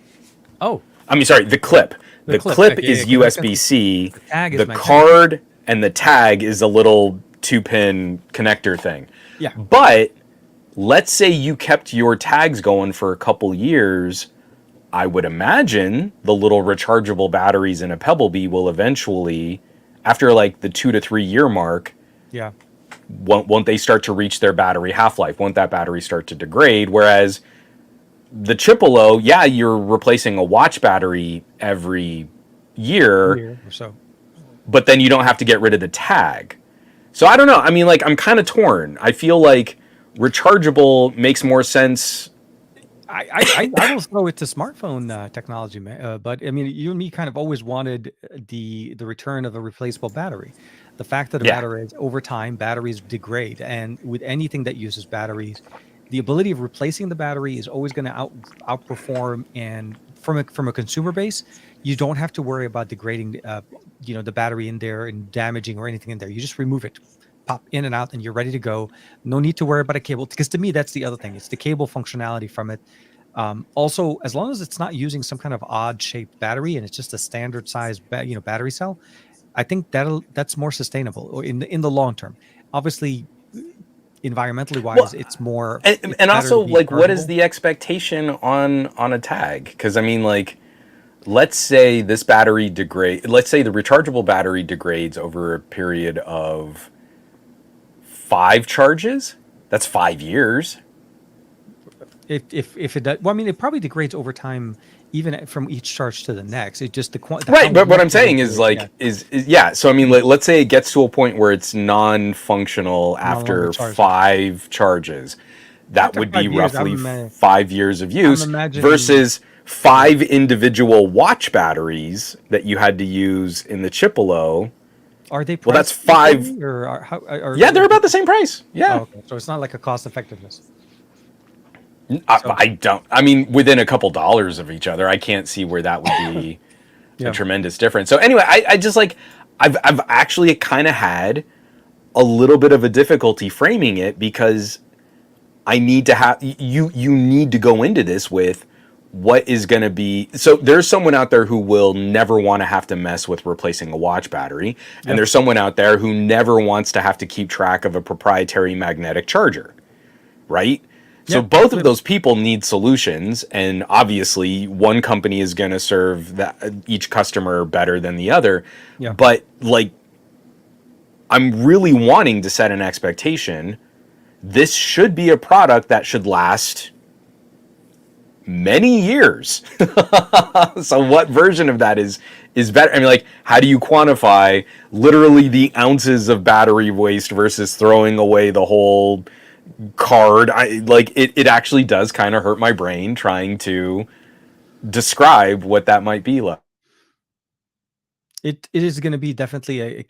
Oh. I mean, sorry, the clip. The clip is USB-C. The card and the tag is a little 2-pin connector thing. Yeah. But let's say you kept your tags going for a couple years. I would imagine the little rechargeable batteries in a Pebblebee will eventually, after like the 2 to 3 year mark, won't they start to reach their battery half-life? Won't that battery start to degrade? Whereas the Chipolo, you're replacing a watch battery every year or so, but then you don't have to get rid of the tag. So I don't know. I mean, like, I'm kind of torn. I feel like rechargeable makes more sense. I will throw it to smartphone technology, but I mean, you and me kind of always wanted the return of a replaceable battery. The fact of the matter is, over time, batteries degrade, and with anything that uses batteries, the ability of replacing the battery is always going to outperform. And from a consumer base, you don't have to worry about degrading, the battery in there and damaging or anything in there. You just remove it, pop in and out, and you're ready to go. No need to worry about a cable, because to me, that's the other thing. It's the cable functionality from it. Also, as long as it's not using some kind of odd shaped battery and it's just a standard size battery cell, I think that's more sustainable in the long term. Obviously, environmentally Well, wise, it's and better to also, be like, what is chargeable. the expectation on a tag? Because I mean, like, let's say this battery degrade. Let's say the rechargeable battery degrades over a period of 5 charges. That's 5 years. If it does, well, I mean, it probably degrades over time, even from each charge to the next. It just how Right, but what much I'm you saying do is it, yeah, like is yeah. So I mean, like, let's say it gets to a point where it's non-functional no longer after charging. 5 charges. That After would be 5 years, roughly 5 years of I'm use imagining, versus yeah. 5 individual watch batteries that you had to use in the Chipolo. Are they Well, that's priced five. equally, or how Yeah, they're about the same price. oh, Yeah, okay. So it's not like a cost effectiveness. So I don't. I mean, within a couple dollars of each other, I can't see where that would be a yeah, tremendous difference. So anyway, I just like I've actually kind of had a little bit of a difficulty framing it because I need to have you need to go into this with what is going to be. So there's someone out there who will never want to have to mess with replacing a watch battery, and yeah, there's someone out there who never wants to have to keep track of a proprietary magnetic charger, right? So yeah. both of those people need solutions, and obviously one company is going to serve each customer better than the other. Yeah. But like, I'm really wanting to set an expectation. This should be a product that should last many years. So what version of that is better? I mean, like, how do you quantify literally the ounces of battery waste versus throwing away the whole card? It actually does kind of hurt my brain trying to describe what that might be like. It is going to be definitely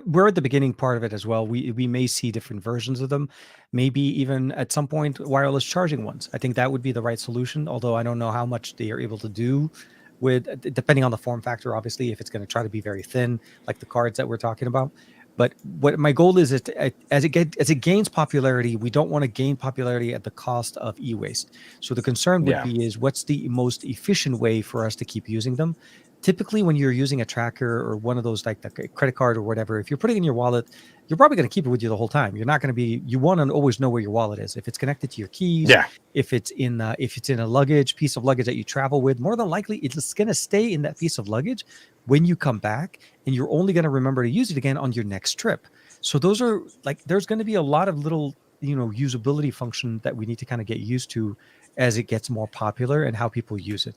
we're at the beginning part of it as well. We may see different versions of them, maybe even at some point wireless charging ones. I think that would be the right solution. Although I don't know how much they are able to do with, depending on the form factor. Obviously, if it's going to try to be very thin, like the cards that we're talking about. But what my goal is, as it gains popularity, we don't want to gain popularity at the cost of e-waste. So the concern would Yeah. be is what's the most efficient way for us to keep using them. Typically, when you're using a tracker or one of those, like the credit card or whatever, if you're putting it in your wallet, you're probably going to keep it with you the whole time. You're not going to be. You want to always know where your wallet is. If it's connected to your keys, Yeah. if it's in a piece of luggage that you travel with, more than likely it's going to stay in that piece of luggage when you come back, and you're only going to remember to use it again on your next trip. So those are like, there's going to be a lot of little usability function that we need to kind of get used to as it gets more popular and how people use it.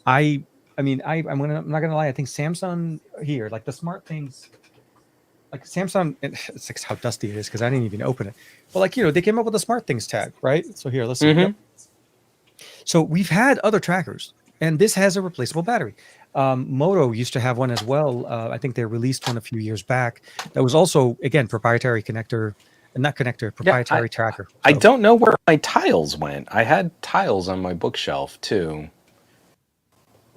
I I mean, I'm not gonna lie. I think Samsung here, like the smart things, like Samsung, it's like how dusty it is because I didn't even open it. But like they came up with a smart things tag, right? So here, let's see. Mm-hmm. Yep. So we've had other trackers, and this has a replaceable battery. Moto used to have one as well. I think they released one a few years back. That was also again proprietary connector, not connector, Yeah. proprietary tracker. I So don't know where my tiles went. I had tiles on my bookshelf too.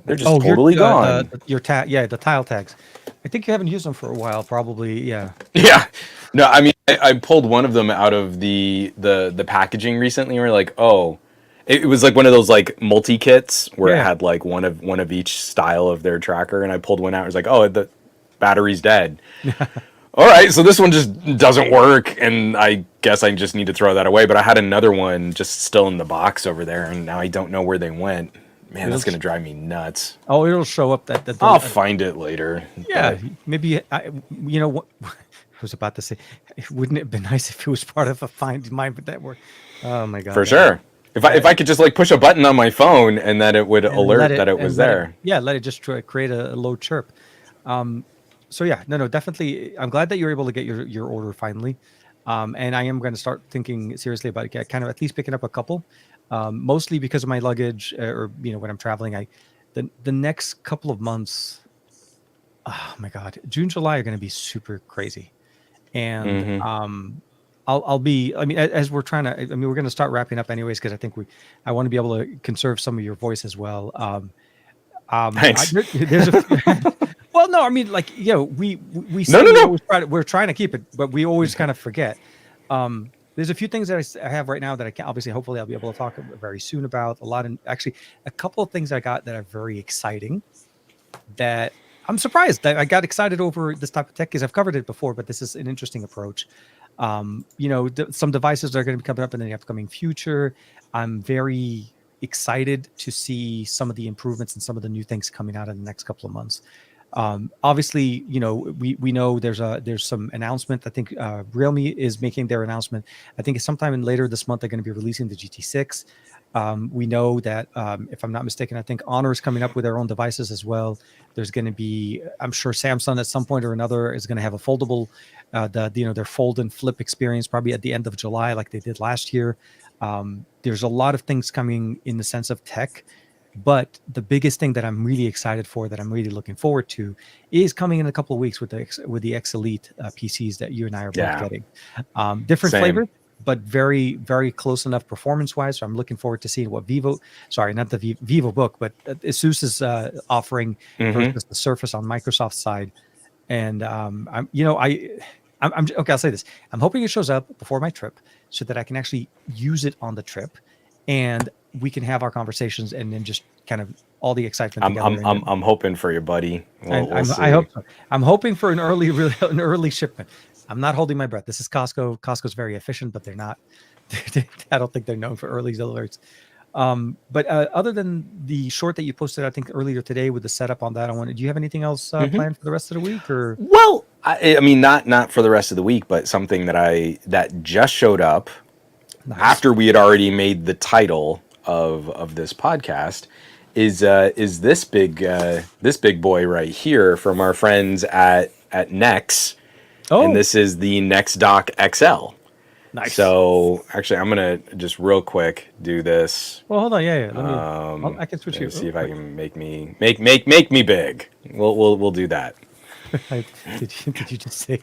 They're just oh, totally gone. your tag, yeah, the tile tags. I think you haven't used them for a while, probably. Yeah. Yeah. No, I mean, I pulled one of them out of the packaging recently. And we're like, oh, it was like one of those like multi kits where it Yeah. had like one of each style of their tracker, and I pulled one out. I was like, oh, the battery's dead. All right, so this one just doesn't work, and I guess I just need to throw that away. But I had another one just still in the box over there, and now I don't know where they went. Man, It'll that's gonna drive me nuts. Oh, it'll show up that I'll find it later. yeah, But maybe what I was about to say. Wouldn't it have been nice if it was part of a Find My network? Oh my god, for sure, if I could just like push a button on my phone and that it would and let alert it that it and was let it there. yeah, let it just create a low chirp. So yeah, no, definitely. I'm glad that you're able to get your order finally. And I am going to start thinking seriously about it, kind of at least picking up a couple, mostly because of my luggage or when I'm traveling. The next couple of months, oh my god, June, July are going to be super crazy, and Hmm. I'll be. I mean, as we're trying to. I mean, we're going to start wrapping up anyways because I think I want to be able to conserve some of your voice as well. Thanks. There's a well, no, I mean, like, we No, say no, we no. always we're trying to keep it, but we always kind of forget. Um, there's a few things that I have right now that I can obviously, hopefully, I'll be able to talk very soon about. A lot, and actually, a couple of things I got that are very exciting. That I'm surprised that I got excited over this type of tech because I've covered it before, but this is an interesting approach. Some devices are going to be coming up in the upcoming future. I'm very excited to see some of the improvements and some of the new things coming out in the next couple of months. Obviously, we know there's some announcement. I think Realme is making their announcement. I think it's sometime in later this month they're going to be releasing the GT6. We know that if I'm not mistaken, I think Honor is coming up with their own devices as well. There's going to be, I'm sure Samsung at some point or another is going to have a foldable, their fold and flip experience probably at the end of July, like they did last year. There's a lot of things coming in the sense of tech. But the biggest thing that I'm really excited for, that I'm really looking forward to, is coming in a couple of weeks with the X Elite PCs that you and I are both getting. Different flavors, but very, very close enough performance-wise. So I'm looking forward to seeing what not the Vivo Book, but Asus is offering versus the Surface on Microsoft's side. And okay, I'll say this: I'm hoping it shows up before my trip, so that I can actually use it on the trip, and we can have our conversations, and then just kind of all the excitement together. I'm hoping for you, buddy. I hope so. I'm hoping for an early shipment. I'm not holding my breath. This is Costco. Costco's very efficient, but they're not. I don't think they're known for early alerts. But other than the short that you posted, I think earlier today with the setup on that, do you have anything else planned for the rest of the week? Or well, I mean, not for the rest of the week, but something that just showed up after we had already made the title of this podcast is this big boy right here from our friends at Nex. And this is the Nex Dock XL. Nice. So actually, I'm gonna just real quick do this. Well, hold on. Yeah. Let me. I can switch you. See if I can make me big. We'll do that. Did you just say?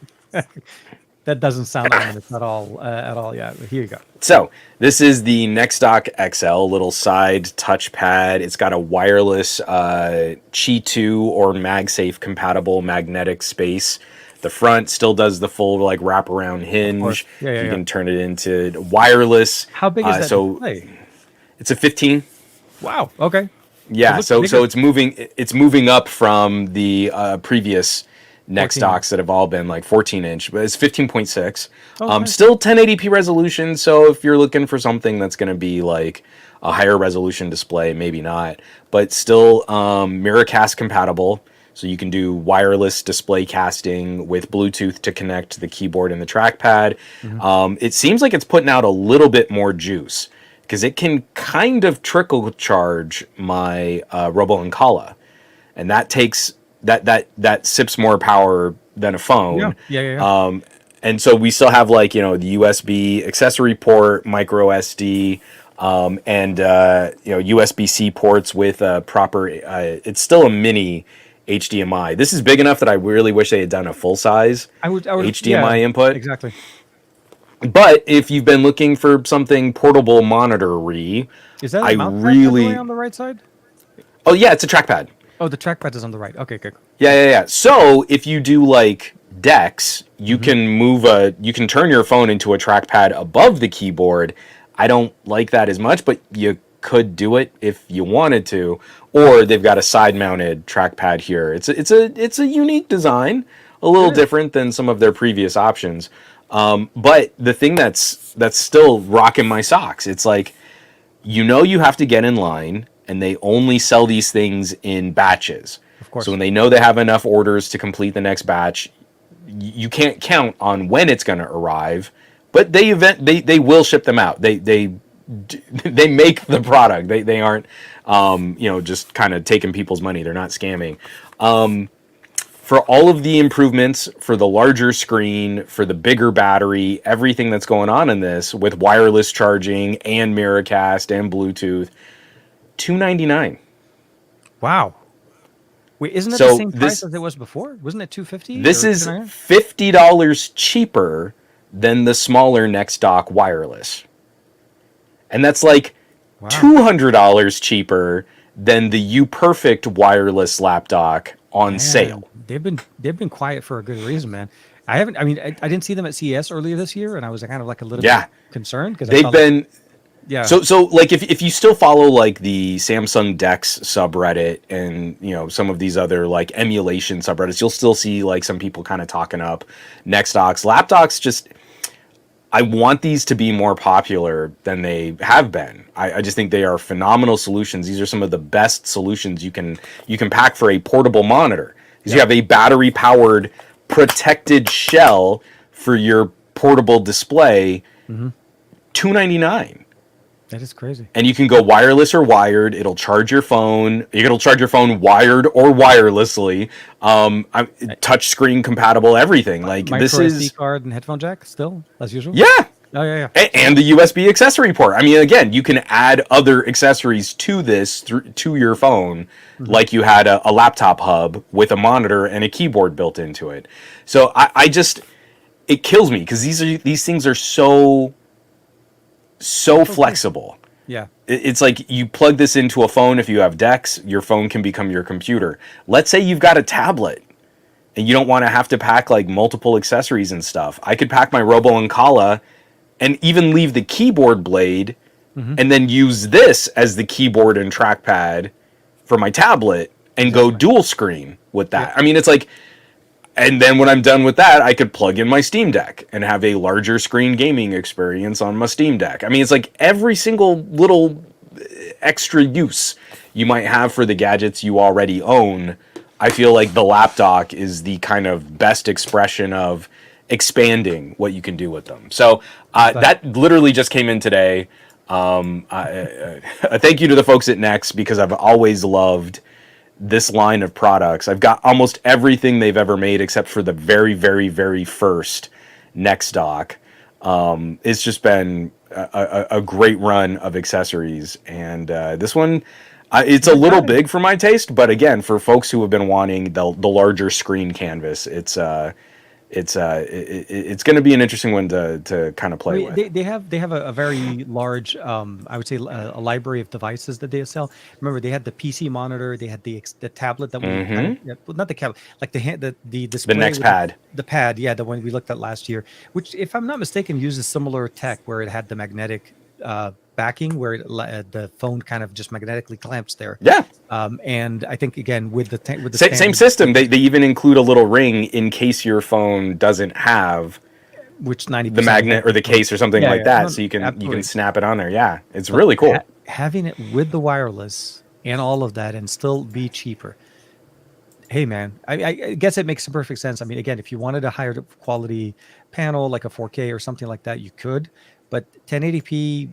That doesn't sound ominous at all. Yeah. Here you go. So this is the Nex Dock XL, little side touchpad. It's got a wireless Qi 2 or MagSafe compatible magnetic space. The front still does the full like wraparound hinge. You can turn it into wireless. How big is that display? It's a 15. Wow. Okay. Yeah. So it's moving up from the previous Nex docks that have all been like 14-inch, but it's 15.6. Still 1080p resolution. So if you're looking for something that's going to be like a higher resolution display, maybe not, but still Miracast compatible. So you can do wireless display casting with Bluetooth to connect the keyboard and the trackpad. It seems like it's putting out a little bit more juice because it can kind of trickle charge my Robo Ancala, and that takes that sips more power than a phone. Yeah. And so we still have like the USB accessory port, micro SD, and USB-C ports with proper. It's still a mini HDMI. This is big enough that I really wish they had done a full size HDMI input. Exactly. But if you've been looking for something portable monitor-y, is that on the right side? Oh yeah, it's a trackpad. Oh, the trackpad is on the right. Okay, good. Yeah. So if you do like decks, you can you can turn your phone into a trackpad above the keyboard. I don't like that as much, but you could do it if you wanted to. Or they've got a side-mounted trackpad here. It's a unique design, a little different than some of their previous options. But the thing that's still rocking my socks, it's like, you have to get in line, and they only sell these things in batches. Of course. So when they know they have enough orders to complete the next batch, you can't count on when it's going to arrive. But they will ship them out. They make the product. They aren't just kind of taking people's money. They're not scamming. For all of the improvements, for the larger screen, for the bigger battery, everything that's going on in this with wireless charging and Miracast and Bluetooth, $299. Wow. Wait, isn't it the same price as it was before? Wasn't it $250? This is $50 cheaper than the smaller Nex Dock wireless. And that's like $200 cheaper than the UPerfect wireless laptop on sale. They've been quiet for a good reason, man. I haven't. I mean, I didn't see them at CES earlier this year, and I was kind of like a little Yeah. bit concerned because They've been yeah. so like if you still follow like the Samsung Dex subreddit and some of these other like emulation subreddits, you'll still see like some people kind of talking up Next docks. Lap docks just I want these to be more popular than they have been. I just think they are phenomenal solutions. These are some of the best solutions you can pack for a portable monitor. Because you have a battery powered protected shell for your portable display, $299. That is crazy. And you can go wireless or wired. It'll charge your phone. It'll charge your phone wired or wirelessly. Touch screen compatible, everything. Like Micro this is SD card and headphone jack still as usual. Yeah. Oh yeah. And the USB accessory port. I mean, again, you can add other accessories to this to your phone, like you had a laptop hub with a monitor and a keyboard built into it. So I just it kills me because these things are so flexible. Yeah. It's like you plug this into a phone. If you have Dex, your phone can become your computer. Let's say you've got a tablet and you don't want to have to pack like multiple accessories and stuff. I could pack my Robo and Kala and even leave the keyboard blade and then use this as the keyboard and trackpad for my tablet and go dual screen with that. I mean, it's like, and then when I'm done with that, I could plug in my Steam Deck and have a larger screen gaming experience on my Steam Deck. I mean, it's like every single little extra use you might have for the gadgets you already own. I feel like the lap dock is the kind of best expression of expanding what you can do with them. So that literally just came in today. A thank you to the folks at Nex because I've always loved this line of products. I've got almost everything they've ever made except for the very, very, very first Nex dock. It's just been a great run of accessories, and this one, it's a little big for my taste, but again, for folks who have been wanting the larger screen canvas, it's going to be an interesting one to kind of play with. They have a very large, I would say, a library of devices that they sell. Remember, they had the PC monitor, they had the tablet that we well, not the tablet, like the display, the Nex pad, the pad, yeah, the one we looked at last year, which, if I'm not mistaken, uses similar tech where it had the magnetic backing where the phone kind of just magnetically clamps there. Yeah. And I think again with the same system, they even include a little ring in case your phone doesn't have which 90% the magnet or the case or something like that, no, so you absolutely. can snap it on there. Yeah, it's really cool. Having it with the wireless and all of that and still be cheaper. Hey man, I guess it makes some perfect sense. I mean, again, if you wanted a higher quality panel like a 4K or something like that, you could, but 1080p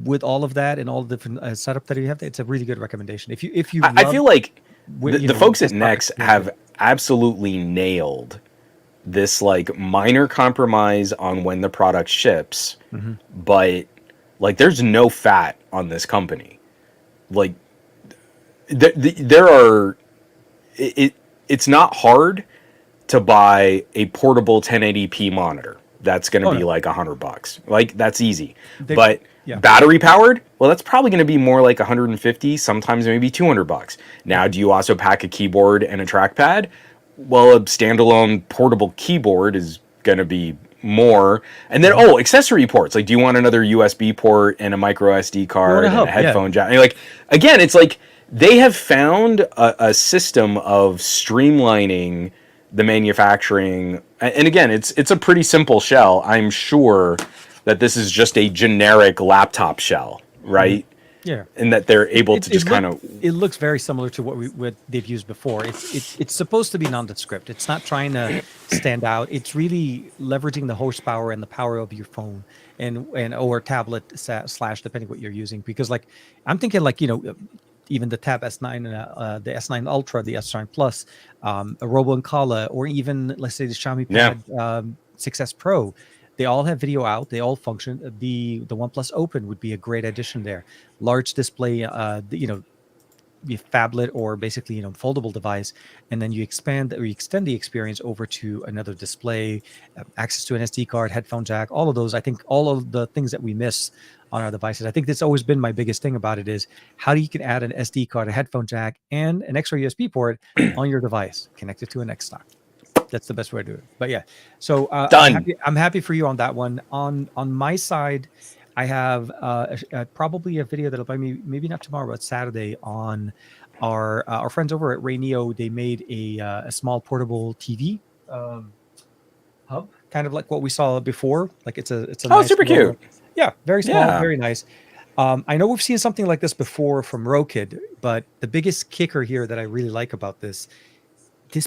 with all of that and all the different setup that you have, it's a really good recommendation. If you I feel like the folks at Nex have absolutely nailed this like minor compromise on when the product ships, but like there's no fat on this company. Like there are it's not hard to buy a portable 1080p monitor that's going to be like $100. Like that's easy. But battery powered, well, that's probably going to be more like 150, sometimes maybe $200. Now, do you also pack a keyboard and a trackpad? Well, a standalone portable keyboard is going to be more. And then, accessory ports. Like, do you want another USB port and a micro SD card and a headphone jack? Like, again, it's like they have found a system of streamlining the manufacturing. And again, it's a pretty simple shell. I'm sure that this is just a generic laptop shell, right? Yeah. And that they're able to just kind of... It looks very similar to what they've used before. It's supposed to be nondescript. It's not trying to stand out. It's really leveraging the horsepower and the power of your phone and or tablet / depending what you're using. Because like, I'm thinking like, even the Tab S9 and the S9 Ultra, the S9 Plus, a Robo and Kala, or even let's say the Xiaomi Pad 6S Pro, they all have video out. They all function. The OnePlus Open would be a great addition there. Large display, be phablet or basically foldable device, and then you extend the experience over to another display, access to an SD card, headphone jack, all of those. I think all of the things that we miss on our devices. I think that's always been my biggest thing about it is how you can add an SD card, a headphone jack, and an extra USB port on your device connected to an Nex dock. That's the best way to do it. But yeah, so Done. I'm happy for you on that one. On my side, I have probably a video that'll be maybe not tomorrow, but Saturday on our friends over at Rayneo. They made a small portable TV hub, kind of like what we saw before. Like it's a Oh, nice super little, cute. yeah, very small, Yeah. very nice. I know we've seen something like this before from Rokid, but the biggest kicker here that I really like about this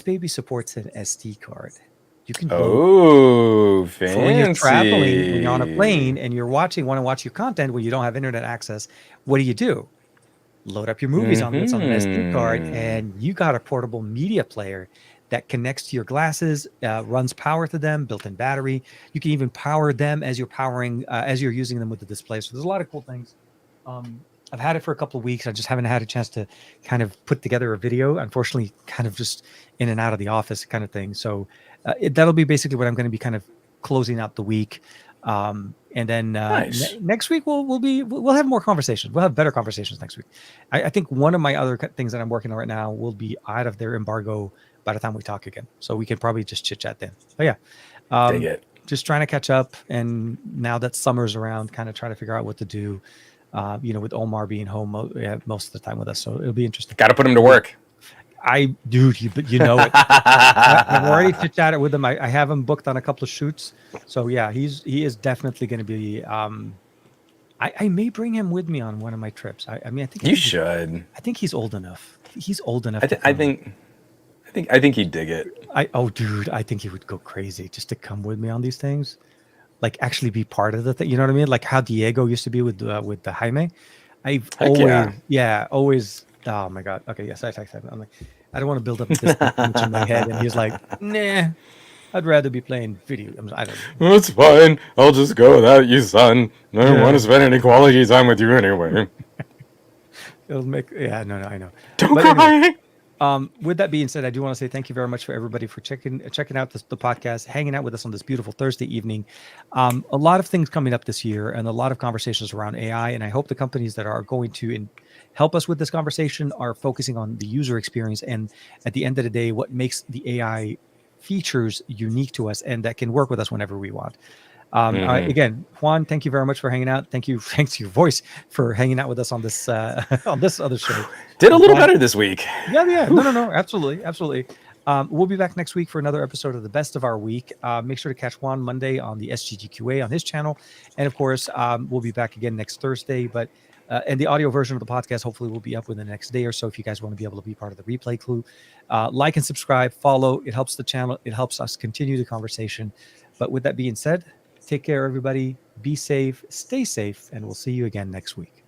baby supports an SD card. You can load Oh, for when you're traveling, when you're on a fancy. plane and you're want to watch your content when you don't have internet access. What do? Load up your movies on this on an SD card, Mm-hmm. and you got a portable media player that connects to your glasses, runs power to them, built-in battery. You can even power them as you're as you're using them with the display. So there's a lot of cool things. I've had it for a couple of weeks. I just haven't had a chance to kind of put together a video. Unfortunately, kind of just in and out of the office kind of thing. So that'll be basically what I'm going to be kind of closing out the week. And then Nice. next week we'll have more conversations. We'll have better conversations next week. I think one of my other things that I'm working on right now will be out of their embargo by the time we talk again, so we can probably just chit chat then. But yeah, Dig it. just trying to catch up, and now that summer's around, kind of try to figure out what to do. With Omar being home most of the time with us, so it'll be interesting. Got to put him to work. Dude, you know it. I've already chit chatted with him. I have him booked on a couple of shoots. So yeah, he is definitely going to be. I may bring him with me on one of my trips. I mean, I think You should. I think he's old enough. He's old enough. I think he'd dig it. Dude, I think he would go crazy just to come with me on these things. Like actually be part of the thing. You know what I mean? Like how Diego used to be with the Jaime. I've Heck always, yeah. always. Oh my god. Okay, yes, I texted him. I'm like, I don't want to build up this image in my head, and he's like, nah, I'd rather be playing video. I don't know. It's fine. I'll just go without you, son. I don't Yeah. want to spend any quality time with you anyway. It'll make no, I know. Don't But cry. anyway, with that being said, I do want to say thank you very much for everybody for checking out the podcast, hanging out with us on this beautiful Thursday evening. A lot of things coming up this year, and a lot of conversations around AI. And I hope the companies that are going to help us with this conversation are focusing on the user experience, and at the end of the day, what makes the AI features unique to us and that can work with us whenever we want. Again, Juan, thank you very much for hanging out. Thanks to your voice for hanging out with us on this on this other show. Did a little better this week. Yeah. No, absolutely. We'll be back next week for another episode of the Best of Our Week. Make sure to catch Juan Monday on the SGGQA on his channel, and of course, we'll be back again next Thursday. But and the audio version of the podcast hopefully will be up within the next day or so. If you guys want to be able to be part of the replay crew, like and subscribe, follow. It helps the channel. It helps us continue the conversation. But with that being said, take care, everybody. Be safe, stay safe, and we'll see you again next week.